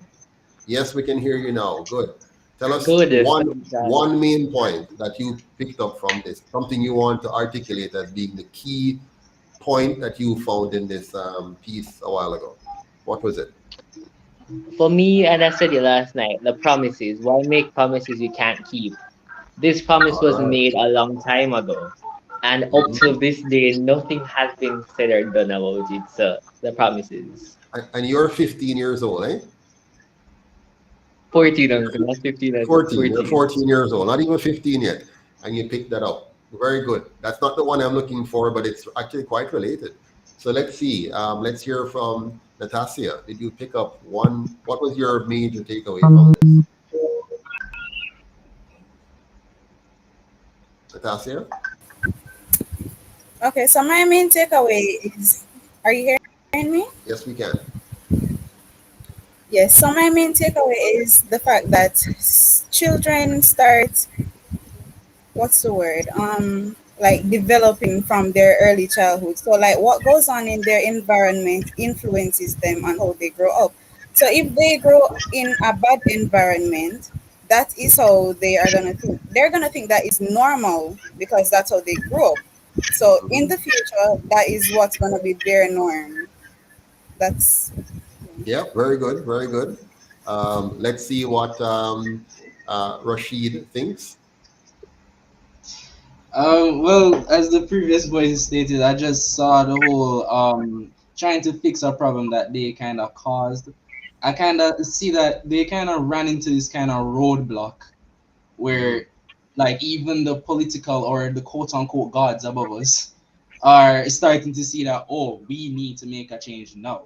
Yes, we can hear you now. Good. Tell us Good. one main point that you picked up from this, something you want to articulate as being the key point that you found in this piece a while ago. What was it? For me, and I said it last night, the promises. Why make promises you can't keep? This promise was made a long time ago. And up to this day, nothing has been said or done about it. So, the promises. And you're 15 years old, eh? 14, Uncle, not 15. 14. You're 14 years old, not even 15 yet. And you picked that up. Very good. That's not the one I'm looking for, but it's actually quite related. So let's see. Let's hear from Natasha. Did you pick up one? What was your major takeaway from this? Natasha? Okay, so my main takeaway is, are you hearing me? Yes, we can. Yes, so my main takeaway is the fact that children start, what's the word? Like developing from their early childhood. So like what goes on in their environment influences them on how they grow up. So if they grow in a bad environment, that is how they are gonna think. They're gonna think that is normal because that's how they grew up. So in the future, that is what's gonna be their norm. That's Yeah, very good, very good. Let's see what Rashid thinks. Well, as the previous voice stated, I just saw the whole trying to fix a problem that they kind of caused. I kind of see that they kind of ran into this kind of roadblock where, like, even the political or the quote unquote gods above us are starting to see that, oh, we need to make a change now,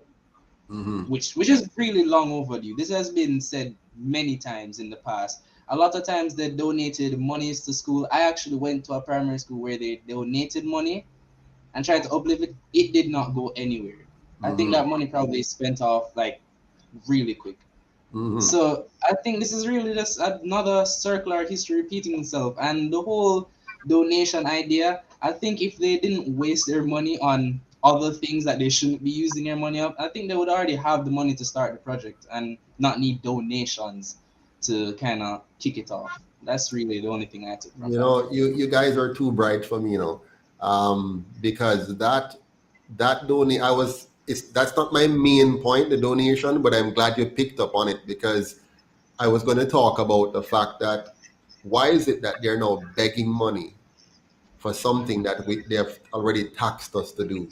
which is really long overdue. This has been said many times in the past. A lot of times they donated monies to school. I actually went to a primary school where they donated money and tried to uplift it. It did not go anywhere. I think that money probably spent off like really quick. So I think this is really just another circular history repeating itself. And the whole donation idea, I think if they didn't waste their money on other things that they shouldn't be using their money on, I think they would already have the money to start the project and not need donations to kind of kick it off. That's really the only thing I took from You know, you guys are too bright for me, you know, because that donate, that's not my main point, the donation, but I'm glad you picked up on it, because I was going to talk about the fact that why is it that they're now begging money for something that they have already taxed us to do?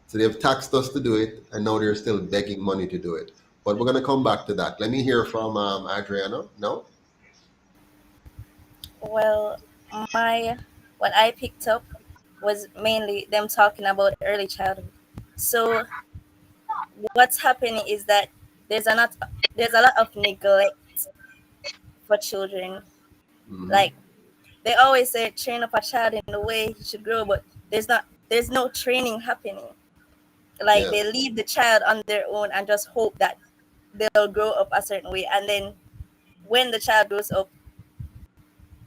So they've taxed us to do it, and now they're still begging money to do it. But we're going to come back to that. Let me hear from Adriana. No? Well, what I picked up was mainly them talking about early childhood. So what's happening is that there's a lot of neglect for children. Like they always say, train up a child in the way he should grow, but there's no training happening. Like they leave the child on their own and just hope that they'll grow up a certain way, and then when the child grows up,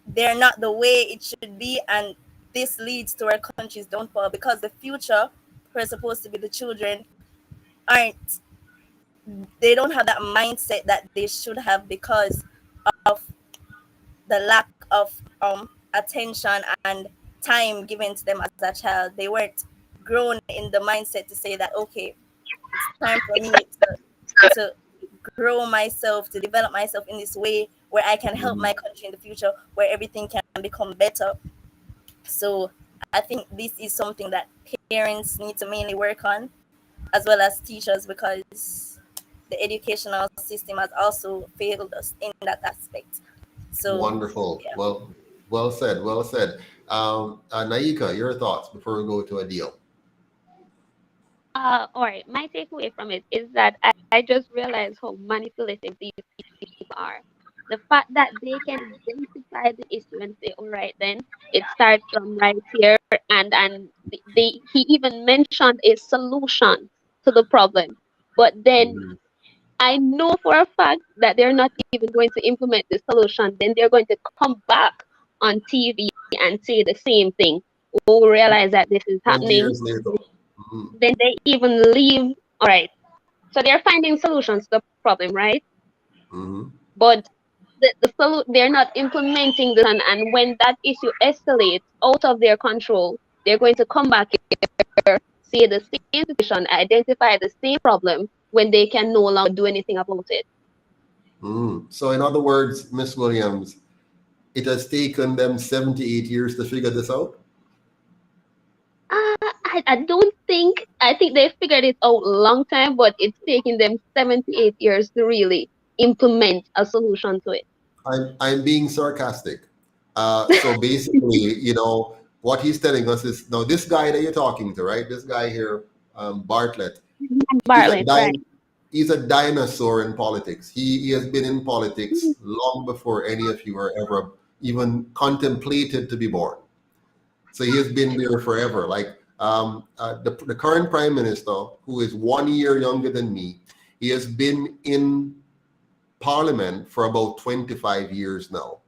they're not the way it should be, and this leads to our country's downfall, because the future, who are supposed to be the children, they don't have that mindset that they should have because of the lack of attention and time given to them as a child. They weren't grown in the mindset to say that, okay, it's time for me to grow myself, to develop myself in this way where I can help my country in the future, where everything can become better. So I think this is something that parents need to mainly work on, as well as teachers, because the educational system has also failed us in that aspect. So wonderful. Yeah. Well said. Well said. Naika, your thoughts before we go to Adil. All right. My takeaway from it is that I just realized how manipulative these people are. The fact that they can identify the issue and say, all right, then it starts from right here, and he even mentioned a solution to the problem, but then I know for a fact that they're not even going to implement the solution. Then they're going to come back on TV and say the same thing. We'll realize that this is 20 happening. years later. Then they even leave. All right. So they're finding solutions to the problem, right? But they're not implementing this, and when that issue escalates out of their control, they're going to come back here, say the same situation, identify the same problem when they can no longer do anything about it. So in other words, Miss Williams, it has taken them 78 years to figure this out? I think they figured it out a long time, but it's taking them 78 years to really implement a solution to it. I'm being sarcastic. So basically, you know, what he's telling us is, now this guy that you're talking to, right? This guy here, Bartlett. Bartlett, right. He's a dinosaur in politics. He has been in politics long before any of you are ever even contemplated to be born. So he has been there forever. Like the current prime minister, who is 1 year younger than me, he has been in parliament for about 25 years now.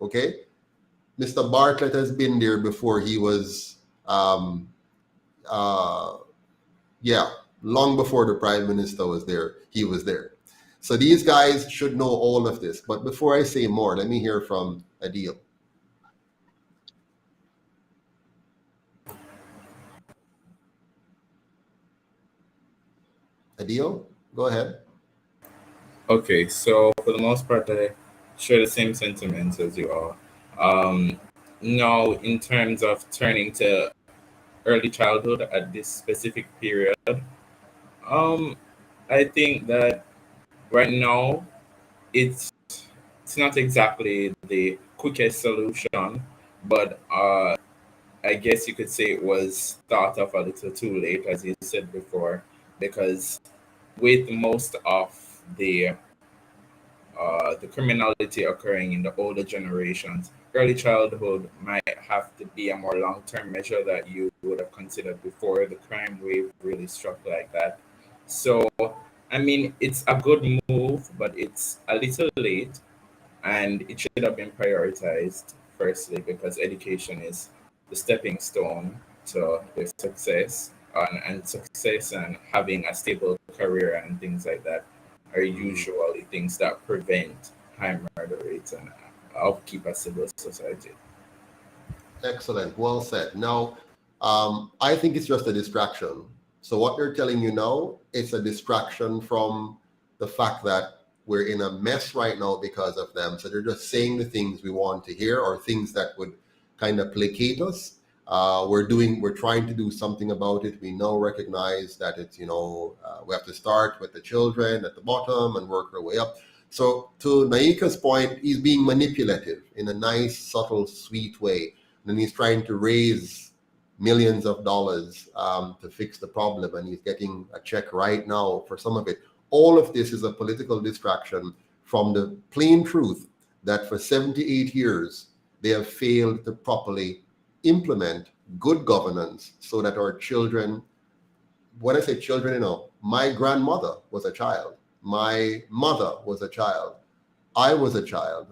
Okay? Mr. Bartlett has been there before he was, long before the prime minister was there, he was there. So these guys should know all of this. But before I say more, let me hear from Adil. Adil, go ahead. Okay, so for the most part, I share the same sentiments as you all. Now, in terms of turning to early childhood at this specific period, I think that right now it's not exactly the quickest solution, but I guess you could say it was thought of a little too late, as you said before, because with most of the criminality occurring in the older generations, early childhood might have to be a more long-term measure that you would have considered before the crime wave really struck like that. So, I mean, it's a good move, but it's a little late, and it should have been prioritized firstly because education is the stepping stone to their success, and success and having a stable career and things like that are usually things that prevent high murder rates and upkeep a civil society. Excellent. Well said. Now, I think it's just a distraction. So what they're telling you now, it's a distraction from the fact that we're in a mess right now because of them. So they're just saying the things we want to hear or things that would kind of placate us. We're trying to do something about it. We now recognize that it's, we have to start with the children at the bottom and work our way up. So to Naika's point, he's being manipulative in a nice, subtle, sweet way. And he's trying to raise millions of dollars to fix the problem. And he's getting a check right now for some of it. All of this is a political distraction from the plain truth that for 78 years, they have failed to properly implement good governance so that our children, when I say children, my grandmother was a child. My mother was a child. I was a child.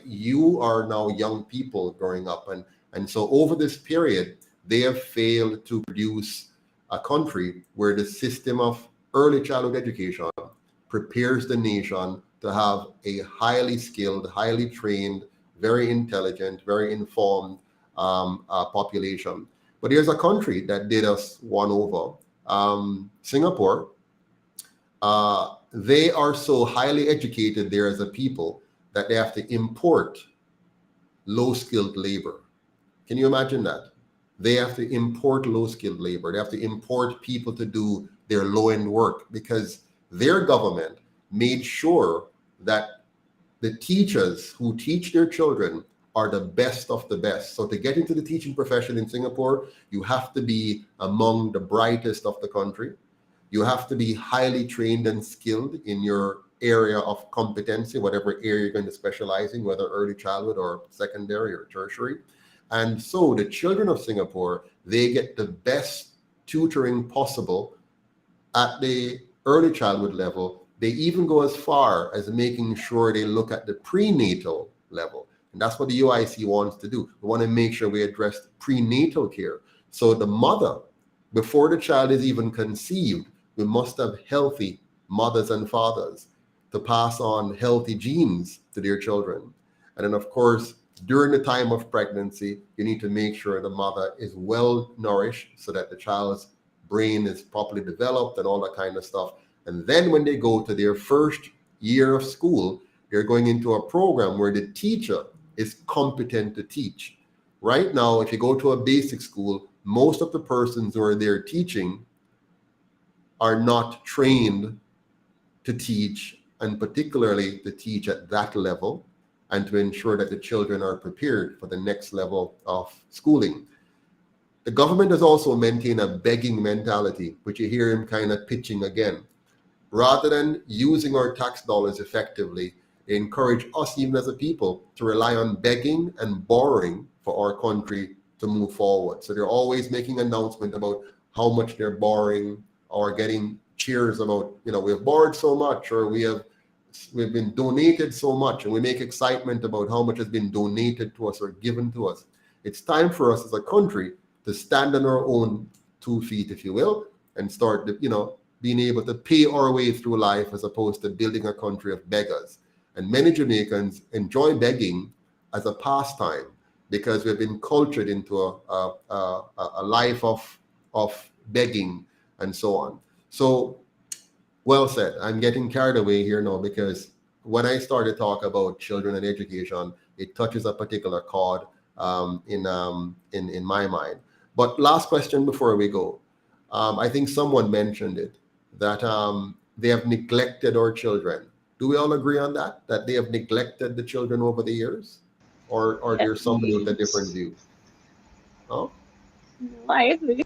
You are now young people growing up. And so over this period, they have failed to produce a country where the system of early childhood education prepares the nation to have a highly skilled, highly trained, very intelligent, very informed population. But here's a country that did us one over. Singapore, they are so highly educated there as a people that they have to import low-skilled labor. Can you imagine that? They have to import low-skilled labor. They have to import people to do their low-end work because their government made sure that the teachers who teach their children are the best of the best. So to get into the teaching profession in Singapore, you have to be among the brightest of the country. You have to be highly trained and skilled in your area of competency, whatever area you're going to specialize in, whether early childhood or secondary or tertiary. And so the children of Singapore, they get the best tutoring possible at the early childhood level. They even go as far as making sure they look at the prenatal level. And that's what the UIC wants to do. We want to make sure we address prenatal care. So the mother, before the child is even conceived, we must have healthy mothers and fathers to pass on healthy genes to their children. And then, of course, during the time of pregnancy, you need to make sure the mother is well nourished so that the child's brain is properly developed and all that kind of stuff. And then when they go to their first year of school, they're going into a program where the teacher is competent to teach. Right now, if you go to a basic school, most of the persons who are there teaching are not trained to teach, and particularly to teach at that level, and to ensure that the children are prepared for the next level of schooling. The government has also maintained a begging mentality, which you hear him kind of pitching again. Rather than using our tax dollars effectively, they encourage us, even as a people, to rely on begging and borrowing for our country to move forward. So they're always making announcements about how much they're borrowing, or getting cheers about, we've borrowed so much, or we've been donated so much, and we make excitement about how much has been donated to us or given to us. It's time for us as a country to stand on our own 2 feet, if you will, and start, being able to pay our way through life as opposed to building a country of beggars. And many Jamaicans enjoy begging as a pastime because we've been cultured into a life of begging and so on. So, well said. I'm getting carried away here now, because when I start to talk about children and education, it touches a particular chord in my mind. But last question before we go. I think someone mentioned it, that they have neglected our children. Do we all agree on that? That they have neglected the children over the years? Or there's somebody with a different view? Oh? I agree.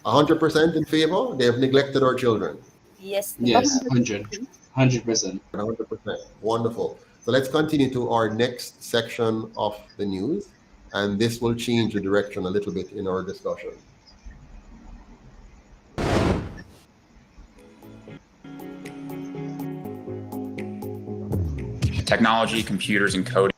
100% in favor? They have neglected our children. Yes. Yes, 100%. 100%. Wonderful. So let's continue to our next section of the news, and this will change the direction a little bit in our discussion. Technology, computers, and coding.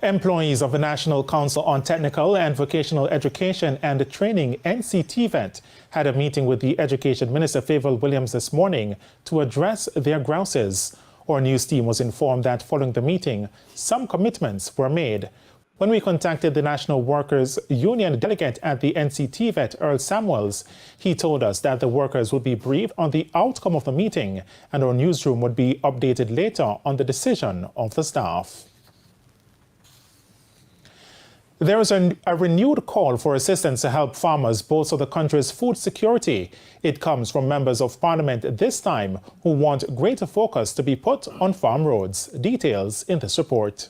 Employees of the National Council on Technical and Vocational Education and Training, NCTVET, had a meeting with the Education Minister Favourable Williams this morning to address their grouses. Our news team was informed that following the meeting, some commitments were made. When we contacted the National Workers Union delegate at the NCTVET, Earl Samuels, he told us that the workers would be briefed on the outcome of the meeting, and our newsroom would be updated later on the decision of the staff. There is a renewed call for assistance to help farmers bolster the country's food security. It comes from members of Parliament this time who want greater focus to be put on farm roads. Details in this report.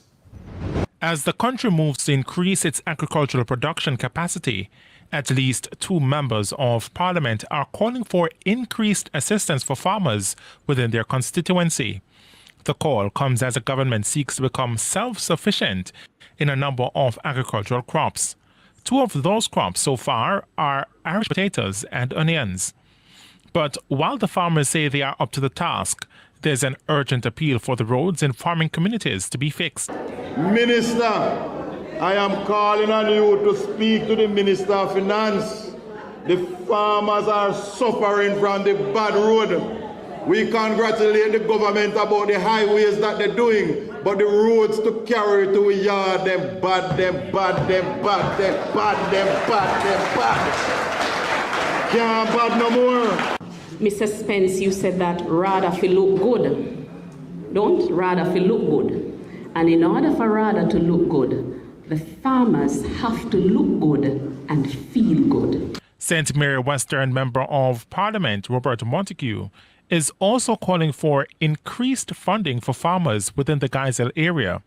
As the country moves to increase its agricultural production capacity, at least 2 members of Parliament are calling for increased assistance for farmers within their constituency. The call comes as the government seeks to become self-sufficient in a number of agricultural crops. 2 of those crops so far are Irish potatoes and onions. But while the farmers say they are up to the task, there's an urgent appeal for the roads in farming communities to be fixed. Minister, I am calling on you to speak to the Minister of Finance. The farmers are suffering from the bad road. We congratulate the government about the highways that they're doing, but the roads to carry to a yard, them bad. Can't bad no more. Mr. Spence, you said that rather feel look good. Don't rather feel look good. And in order for rather to look good, the farmers have to look good and feel good. St. Mary Western Member of Parliament Robert Montague is also calling for increased funding for farmers within the Guys Hill area.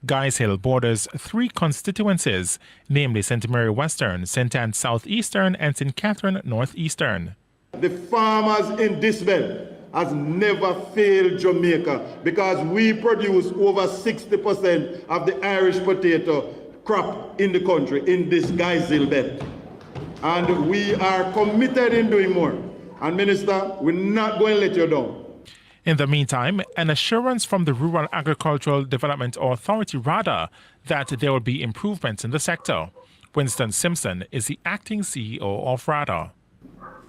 Guys Hill borders 3 constituencies, namely St. Mary Western, St. Anne Southeastern, and St. Catherine Northeastern. The farmers in this belt has never failed Jamaica because we produce over 60% of the Irish potato crop in the country in this Guys Hill belt. And we are committed in doing more. And Minister, we're not going to let you down. In the meantime, an assurance from the Rural Agricultural Development Authority, RADA, that there will be improvements in the sector. Winston Simpson is the acting CEO of RADA.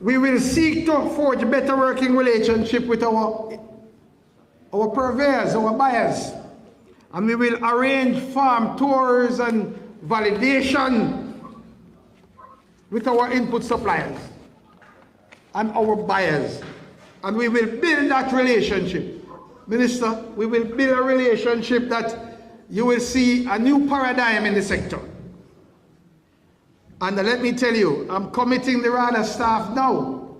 We will seek to forge a better working relationship with our purveyors, our buyers. And we will arrange farm tours and validation with our input suppliers and our buyers. And we will build that relationship. Minister, we will build a relationship that you will see a new paradigm in the sector. And let me tell you, I'm committing the RADA staff now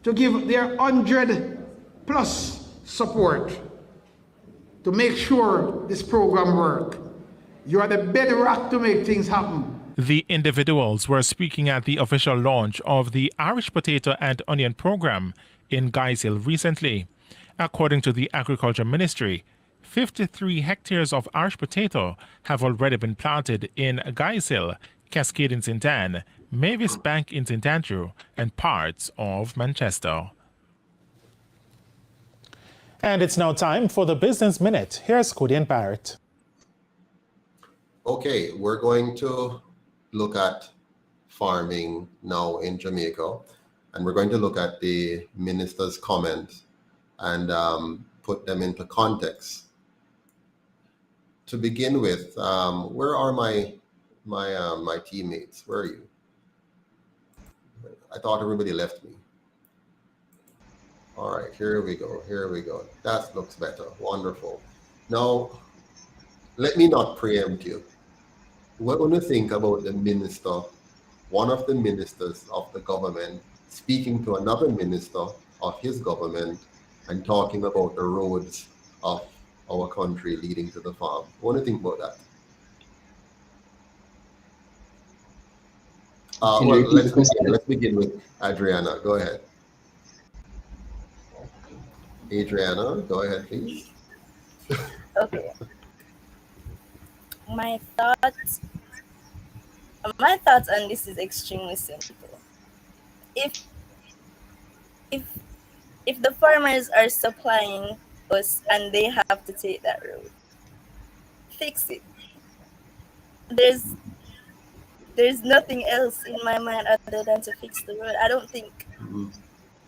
to give their 100+ support to make sure this program works. You are the bedrock to make things happen. The individuals were speaking at the official launch of the Irish Potato and Onion Program in Guy's recently. According to the Agriculture Ministry, 53 hectares of Irish potato have already been planted in Guy's Cascade in St. Anne, Mavis Bank in St. Andrew, and parts of Manchester. And it's now time for the Business Minute. Here's Cody and Barrett. Okay, we're going to look at farming now in Jamaica, and we're going to look at the minister's comments and put them into context. To begin with, where are my teammates? Where are you? I thought everybody left me. All right, here we go. Here we go. That looks better. Wonderful. Now, let me not preempt you. What when you think about the minister, one of the ministers of the government, speaking to another minister of his government and talking about the roads of our country leading to the farm. What do you think about that? Well, let's begin with Adriana. Go ahead. Adriana, go ahead, please. Okay. My thoughts on this is extremely simple. If the farmers are supplying us and they have to take that road, fix it. There's nothing else in my mind other than to fix the road. I don't think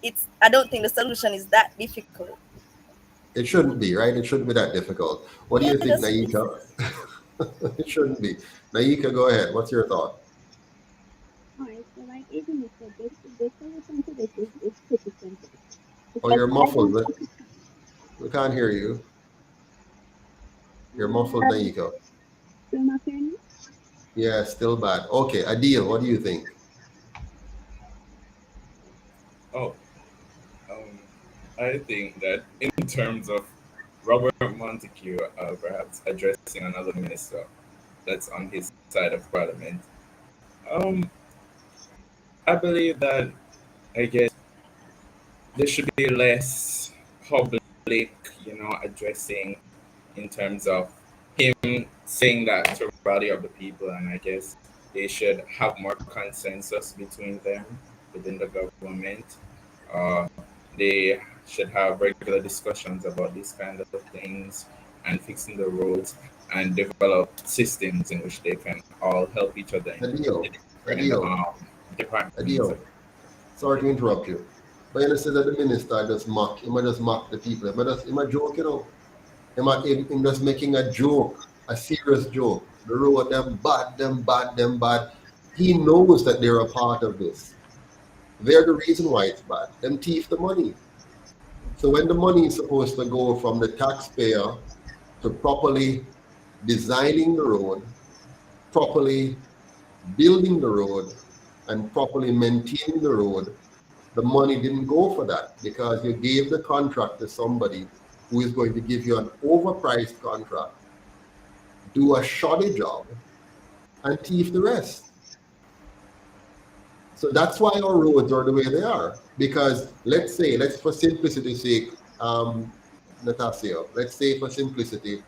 the solution is that difficult. It shouldn't be, right? It shouldn't be that difficult. What do you think, Naika? It shouldn't be. Naika, go ahead. What's your thought? All right, so like even if the solution to this is pretty simple. Oh, you're muffled. We can't hear you. You're muffled, Naika. Still not hearing me? Yeah, still bad. Okay, Adil, what do you think? I think that in terms of Robert Montague perhaps addressing another minister that's on his side of parliament, I believe that, I guess, there should be less public, addressing in terms of him saying that to rally up the people, and I guess they should have more consensus between them within the government. They should have regular discussions about these kind of things and fixing the roads and develop systems in which they can all help each other. Adil, Sorry to interrupt you. But you say that the minister just mock, he might just mock the people. He might joke, He just making a joke, a serious joke. The road, them bad. He knows that they're a part of this. They're the reason why it's bad. Them thief the money. So when the money is supposed to go from the taxpayer to properly designing the road, properly building the road, and properly maintaining the road, the money didn't go for that because you gave the contract to somebody who is going to give you an overpriced contract, do a shoddy job, and thief the rest. So that's why our roads are the way they are. Because let's for simplicity's sake, Natasha, let's say for simplicity,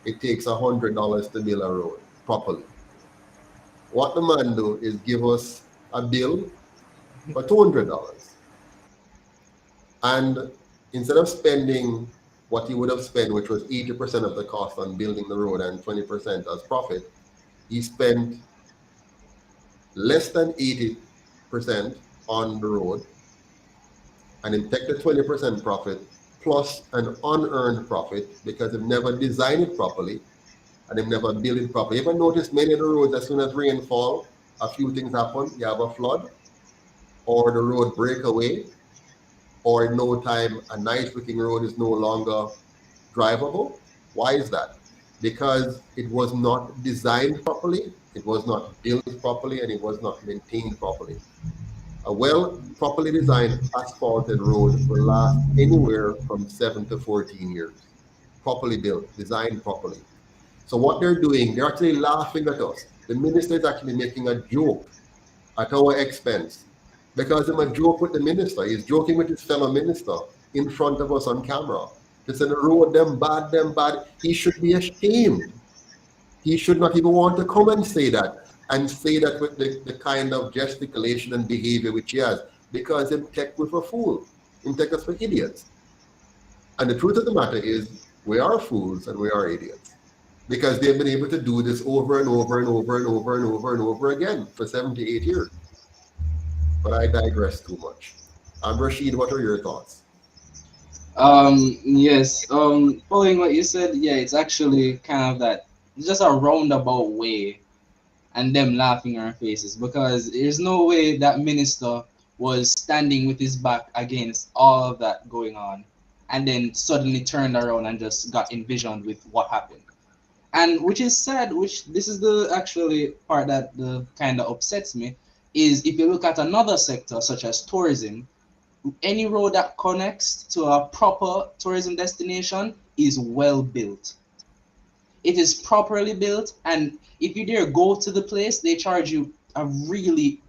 it takes $100 to build a road properly. What the man do is give us a bill for $200. And instead of spending what he would have spent, which was 80% of the cost on building the road and 20% as profit, he spent less than 80% on the road, and then take the 20% profit plus an unearned profit because they've never designed it properly and they've never built it properly. You ever notice many of the roads, as soon as rain falls, a few things happen. You have a flood, or the road break away, or in no time a nice looking road is no longer drivable. Why is that? Because it was not designed properly, it was not built properly, and it was not maintained properly. A well properly designed asphalted road will last anywhere from 7 to 14 years. Properly built, designed properly. So what they're doing, they're actually laughing at us. The minister is actually making a joke at our expense, because I'm a joke with the minister. He's joking with his fellow minister in front of us on camera. It's in the road, them bad. He should be ashamed. He should not even want to come and say that with the kind of gesticulation and behavior which he has, because him take us for fool. Him take us for idiots. And the truth of the matter is, we are fools and we are idiots, because they've been able to do this over and over and over and over and over and over again for 78 years. But I digress too much. Rashid, what are your thoughts? Yes. Following what you said, yeah, it's actually kind of that, just a roundabout way, and them laughing in our faces, because there's no way that minister was standing with his back against all of that going on, and then suddenly turned around and just got envisioned with what happened. And which is sad, which this is the actually part that the kind of upsets me, is if you look at another sector such as tourism, any road that connects to a proper tourism destination is well built. It is properly built, and if you dare go to the place, they charge you a really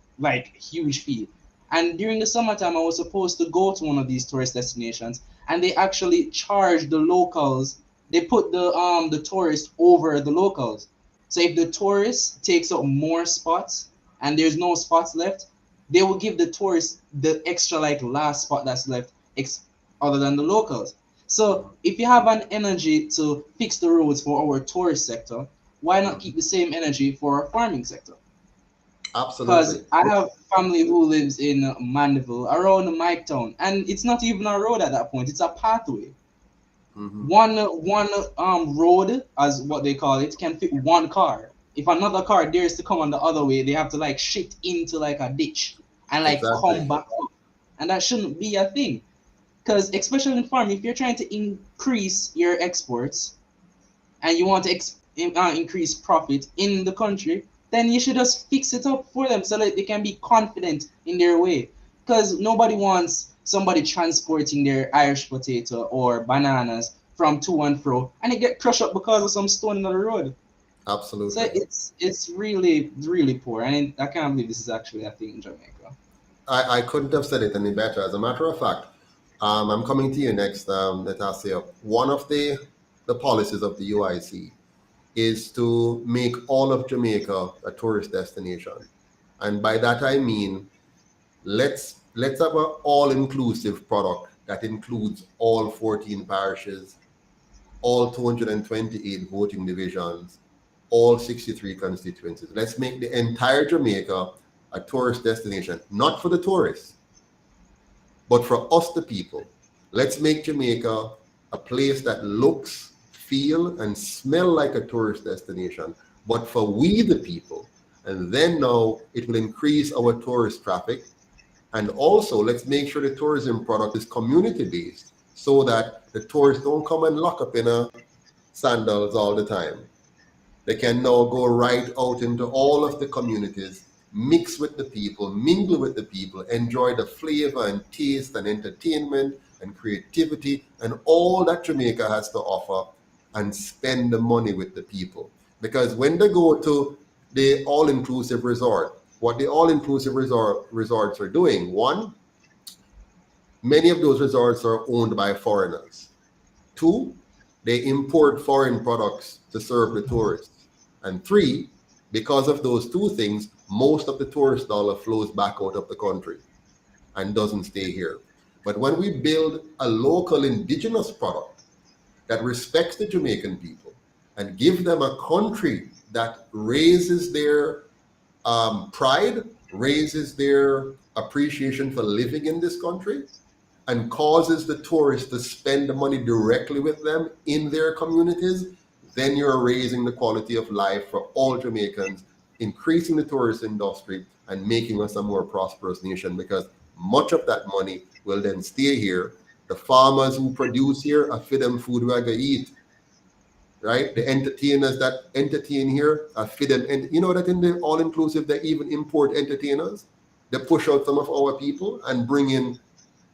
huge fee. And during the summertime, I was supposed to go to one of these tourist destinations, and they actually charge the locals. They put the tourists over the locals. So if the tourist takes up more spots and there's no spots left, they will give the tourists the extra last spot that's left, other than the locals. So if you have an energy to fix the roads for our tourist sector, why not keep the same energy for our farming sector? Absolutely. Because I have family who lives in Mandeville, around Miketown, and it's not even a road at that point, it's a pathway. One road, as what they call it, can fit one car. If another car dares to come on the other way, they have to shift into a ditch and come back up. And that shouldn't be a thing. Because especially in farming, if you're trying to increase your exports and you want to increase profit in the country, then you should just fix it up for them so that they can be confident in their way. Because nobody wants somebody transporting their Irish potato or bananas from to and fro and it get crushed up because of some stone in the road. Absolutely. So it's really, really poor. And I can't believe this is actually a thing in Jamaica. I couldn't have said it any better. As a matter of fact, I'm coming to you next, Natasha. One of the policies of the UIC is to make all of Jamaica a tourist destination. And by that I mean, let's have an all-inclusive product that includes all 14 parishes, all 228 voting divisions, all 63 constituencies. Let's make the entire Jamaica a tourist destination, not for the tourists, but for us, the people. Let's make Jamaica a place that looks, feel, and smell like a tourist destination, but for we, the people. And then now it will increase our tourist traffic. And also, let's make sure the tourism product is community-based so that the tourists don't come and lock up in sandals all the time. They can now go right out into all of the communities, mix with the people, mingle with the people, enjoy the flavor and taste and entertainment and creativity and all that Jamaica has to offer, and spend the money with the people. Because when they go to the all-inclusive resort, what the all-inclusive resorts are doing, one, many of those resorts are owned by foreigners. Two, they import foreign products to serve the tourists. And three, because of those two things, most of the tourist dollar flows back out of the country and doesn't stay here. But when we build a local indigenous product that respects the Jamaican people and give them a country that raises their pride, raises their appreciation for living in this country, and causes the tourists to spend the money directly with them in their communities, then you're raising the quality of life for all Jamaicans, increasing the tourist industry and making us a more prosperous nation, because much of that money will then stay here. The farmers who produce here are feed them food we're going to eat, right? The entertainers that entertain here are feed them. And you know that in the all-inclusive, they even import entertainers. They push out some of our people and bring in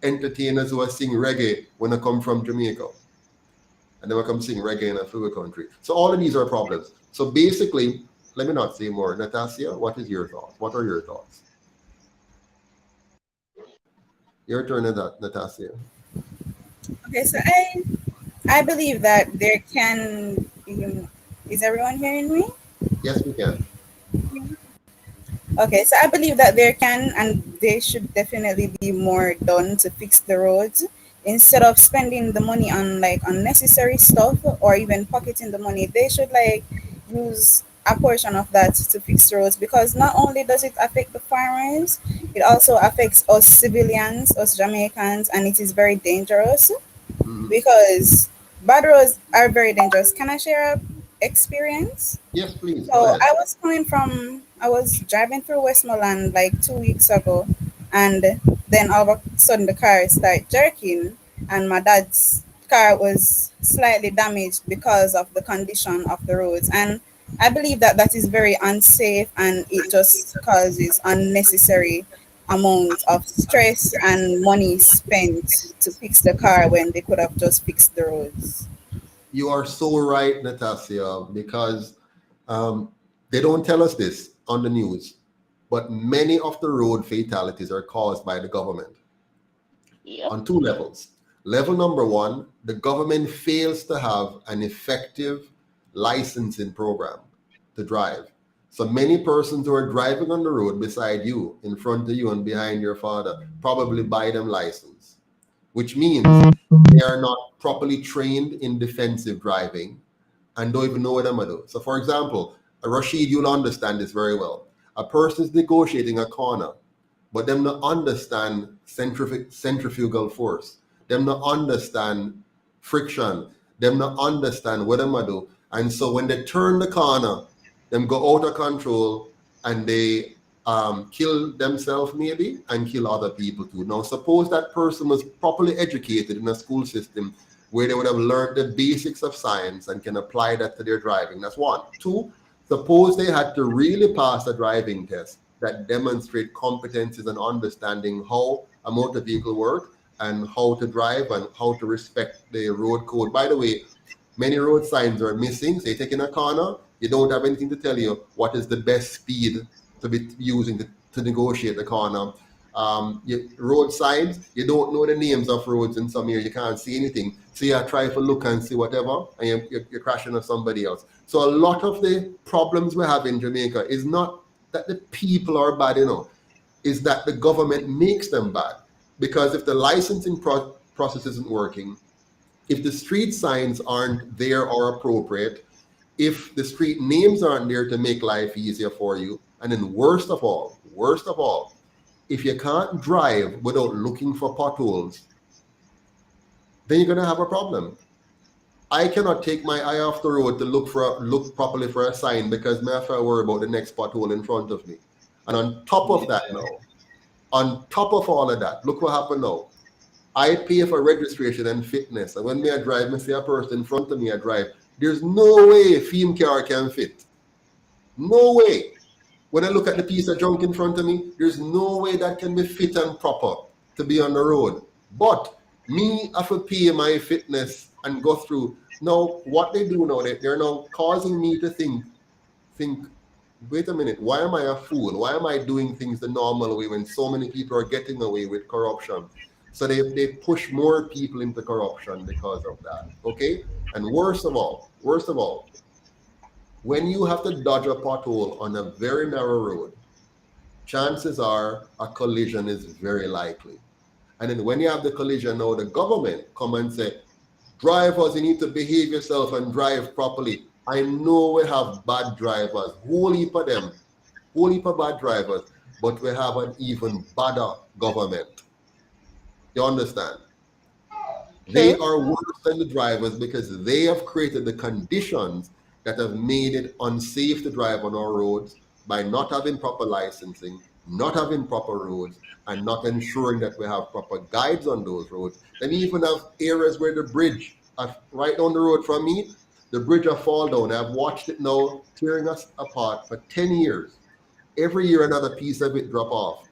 entertainers who are singing reggae when they come from Jamaica. and then we come sing reggae in a fluid country. So all of these are problems. So basically, let me not say more. Natasha, what is your thoughts? What are your thoughts? Your turn, Natasha. Okay, so I believe that there can is everyone hearing me? Yes, we can. Okay, so I believe that there can and there should definitely be more done to fix the roads instead of spending the money on like unnecessary stuff or even pocketing the money. They should like use a portion of that to fix the roads, because not only does it affect the farmers, it also affects us civilians, us Jamaicans, and it is very dangerous because bad roads are very dangerous. Can I share a experience? Yes, please. So Go ahead. I was driving through Westmoreland like 2 weeks ago, and then all of a sudden the car started jerking, and my dad's car was slightly damaged because of the condition of the roads. And I believe that that is very unsafe, and it just causes unnecessary amount of stress and money spent to fix the car when they could have just fixed the roads. You are so right, Natasha, because they don't tell us this on the news, but many of the road fatalities are caused by the government on two levels. Level number one, the government fails to have an effective licensing program to drive. So many persons who are driving on the road beside you, in front of you and behind your father, probably buy them license, which means they are not properly trained in defensive driving and don't even know what I'm going to do. So for example, Rashid, you'll understand this very well. A person is negotiating a corner, but them not understand centrifugal force. Them not understand friction. Them not understand what I'm going to do. And so when they turn the corner, them go out of control and they kill themselves maybe and kill other people too. Now, suppose that person was properly educated in a school system where they would have learned the basics of science and can apply that to their driving. That's one. Two, suppose they had to really pass a driving test that demonstrate competencies and understanding how a motor vehicle works and how to drive and how to respect the road code. By the way, many road signs are missing. Say, taking a corner, you don't have anything to tell you what is the best speed to be using to negotiate the corner. Road signs, you don't know the names of roads in some areas, you can't see anything. So you try to look and see whatever, and you're crashing on somebody else. So a lot of the problems we have in Jamaica is not that the people are bad, is that the government makes them bad. Because if the licensing process isn't working, if the street signs aren't there or appropriate, if the street names aren't there to make life easier for you, and then worst of all, if you can't drive without looking for potholes, then you're gonna have a problem. I cannot take my eye off the road to look properly for a sign because I have to worry about the next pothole in front of me. And on top of that now, on top of all of that, look what happened now. I pay for registration and fitness, and when I drive, I see a person in front of me I drive. There's no way a theme car can fit. No way. When I look at the piece of junk in front of me, there's no way that can be fit and proper to be on the road. But me, I have to pay my fitness and go through. Now, what they do now, they're now causing me to think, wait a minute, why am I a fool? Why am I doing things the normal way when so many people are getting away with corruption? So they push more people into corruption because of that, okay? And worst of all, when you have to dodge a pothole on a very narrow road, chances are a collision is very likely. And then when you have the collision, now the government come and say, drivers, you need to behave yourself and drive properly. I know we have bad drivers, whole heap of them, whole heap of bad drivers, but we have an even badder government. You understand? They are worse than the drivers because they have created the conditions that have made it unsafe to drive on our roads by not having proper licensing, not having proper roads, and not ensuring that we have proper guides on those roads. Then even have areas where the bridge, right down the road from me, the bridge will fall down. I've watched it now tearing us apart for 10 years. Every year another piece of it drop off.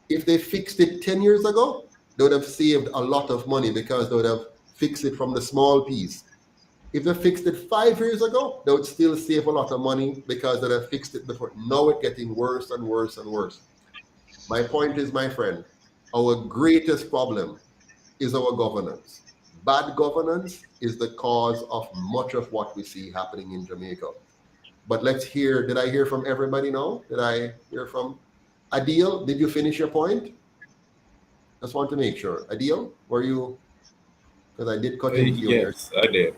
If they fixed it 10 years ago, they would have saved a lot of money because they would have fix it from the small piece. If they fixed it 5 years ago, they would still save a lot of money because they had fixed it before. Now it's getting worse and worse and worse. My point is, my friend, our greatest problem is our governance. Bad governance is the cause of much of what we see happening in Jamaica. But let's hear, did I hear from everybody now? Did I hear from Adil? Did you finish your point? Just want to make sure. Adil, were you, because I did cut into you. Yes, I did.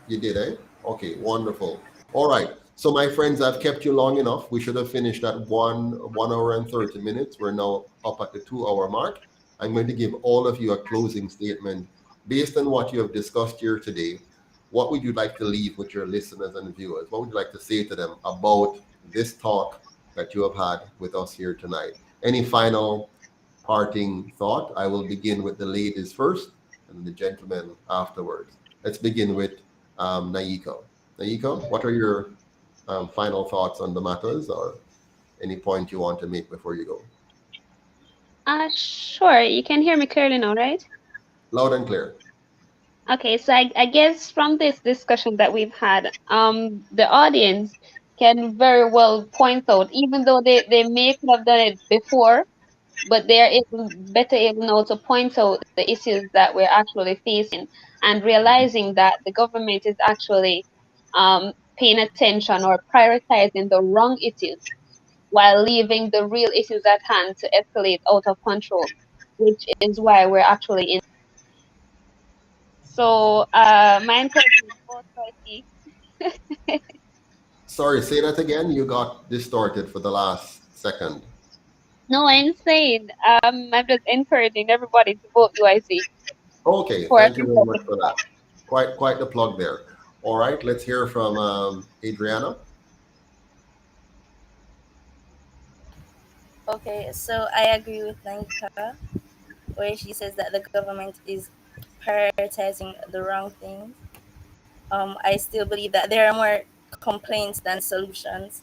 You did, eh? Okay, wonderful. All right. So my friends, I've kept you long enough. We should have finished at 1 hour and 30 minutes. We're now up at the 2-hour mark. I'm going to give all of you a closing statement based on what you have discussed here today. What would you like to leave with your listeners and viewers? What would you like to say to them about this talk that you have had with us here tonight? Any final parting thought? I will begin with the ladies first and the gentlemen afterwards. Let's begin with Naiko. Naiko, what are your final thoughts on the matters, or any point you want to make before you go? Sure. You can hear me clearly now, right? Loud and clear. Okay, so I guess from this discussion that we've had, the audience can very well point out, even though they may have done it before, but they're better able now to point out the issues that we're actually facing, and realizing that the government is actually paying attention or prioritizing the wrong issues while leaving the real issues at hand to escalate out of control, which is why we're actually in. So my encouragement for UIC. Sorry, say that again. You got distorted for the last second. No, I'm saying I'm just encouraging everybody to vote UIC. Okay, thank you very much for that. Quite the plug there. All right, let's hear from Adriana. Okay, so I agree with Naika, where she says that the government is prioritizing the wrong things. I still believe that there are more complaints than solutions.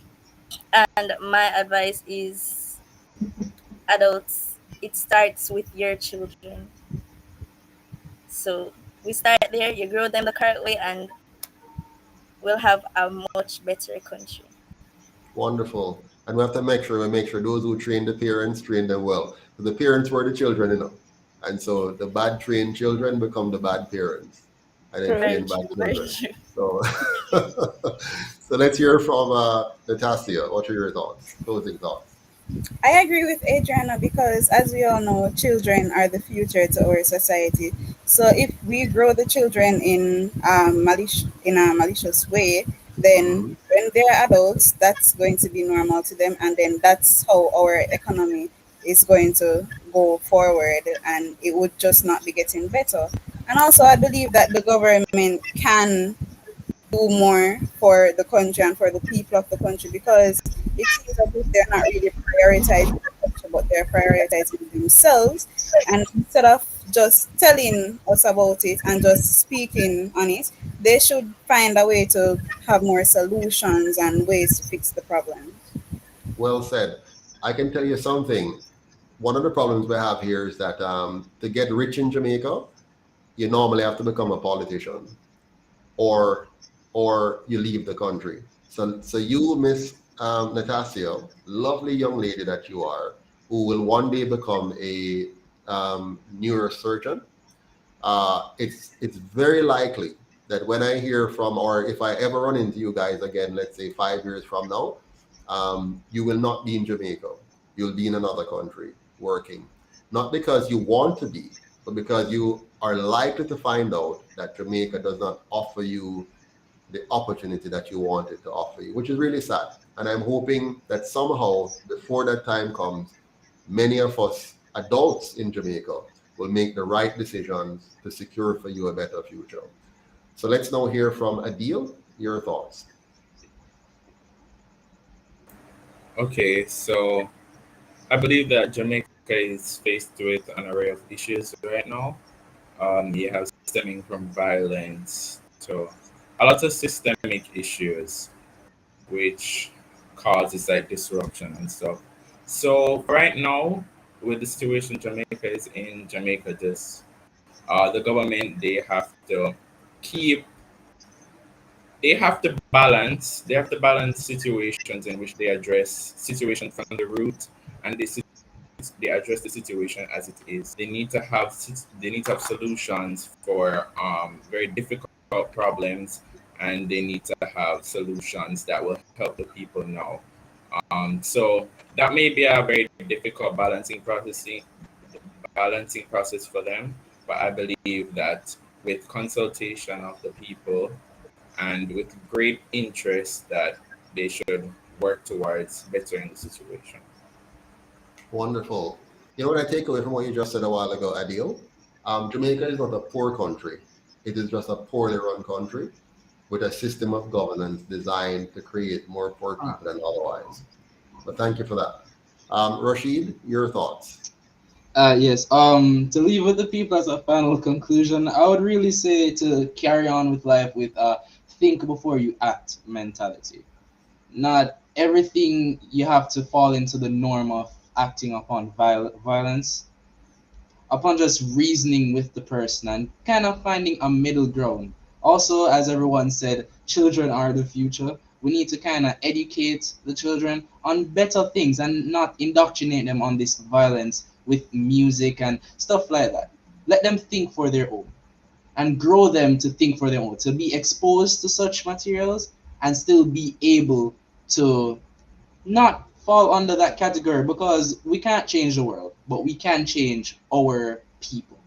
And my advice is, adults, it starts with your children. So we start there, you grow them the correct way, and we'll have a much better country. Wonderful. And we have to make sure those who train the parents train them well. So the parents were the children, you know. And so the bad trained children become the bad parents. And then train bad children. So, so let's hear from Natasha. What are your thoughts? Closing thoughts. I agree with Adriana, because as we all know, children are the future to our society. So if we grow the children in a malicious way, then when they're adults, that's going to be normal to them, and then that's how our economy is going to go forward, and it would just not be getting better. And also, I believe that the government can do more for the country and for the people of the country, because it seems as if they're not really prioritizing the country, but they're prioritizing themselves. And instead of just telling us about it and just speaking on it, they should find a way to have more solutions and ways to fix the problem. Well said. I can tell you something. One of the problems we have here is that to get rich in Jamaica, you normally have to become a politician, or you leave the country. So you, Miss Natasha, lovely young lady that you are, who will one day become a neurosurgeon, it's very likely that when I hear from, or if I ever run into you guys again, let's say 5 years from now, you will not be in Jamaica. You'll be in another country working, not because you want to be, but because you are likely to find out that Jamaica does not offer you the opportunity that you wanted to offer you, which is really sad. And I'm hoping that somehow, before that time comes, many of us adults in Jamaica will make the right decisions to secure for you a better future. So let's now hear from Adil, your thoughts. Okay, so I believe that Jamaica is faced with an array of issues right now. You have stemming from violence to a lot of systemic issues, which causes like disruption and stuff. So right now, with the situation Jamaica is in, Jamaica just The government, they have to keep, they have to balance situations in which they address situations from the root, and they address the situation as it is. They need to have solutions for very difficult problems, and they need to have solutions that will help the people now. So that may be a very difficult balancing process for them, but I believe that with consultation of the people and with great interest, that they should work towards bettering the situation. Wonderful. You know what I take away from what you just said a while ago, Adil? Jamaica is not a poor country. It is just a poorly run country with a system of governance designed to create more poor people than otherwise. But thank you for that. Rashid, your thoughts? Yes. To leave with the people as a final conclusion, I would really say to carry on with life with think before you act mentality. Not everything you have to fall into the norm of acting upon violence, upon just reasoning with the person and kind of finding a middle ground. Also, as everyone said, children are the future. We need to kind of educate the children on better things and not indoctrinate them on this violence with music and stuff like that. Let them think for their own and grow them to think for their own, to be exposed to such materials and still be able to not fall under that category, because we can't change the world, but we can change our people.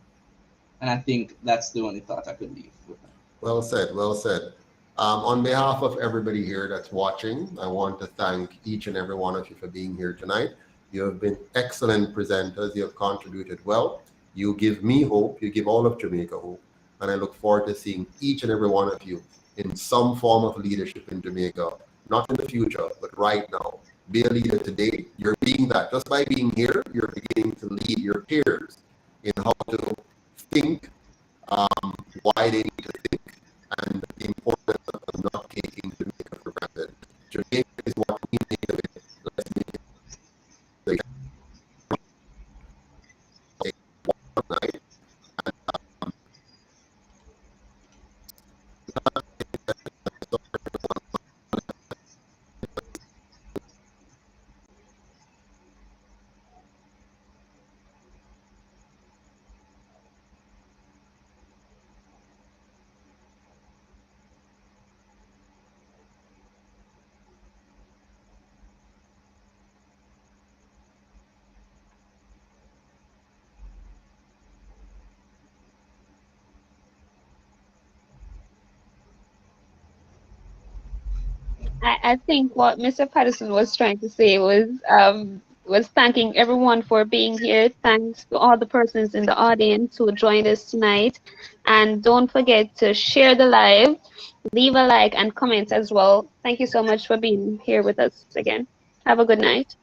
And I think that's the only thought I could leave with. Well said, well said. On behalf of everybody here that's watching, I want to thank each and every one of you for being here tonight. You have been excellent presenters. You have contributed well. You give me hope. You give all of Jamaica hope. And I look forward to seeing each and every one of you in some form of leadership in Jamaica, not in the future, but right now. Be a leader today. You're being that. Just by being here, you're beginning to lead your peers in how to think, why they need to think, and the importance of not taking Jamaica for granted. Jamaica is what we make of it. Let's make it big. One night. I think what Mr. Patterson was trying to say was thanking everyone for being here. Thanks to all the persons in the audience who joined us tonight. And don't forget to share the live, leave a like and comment as well. Thank you so much for being here with us again. Have a good night.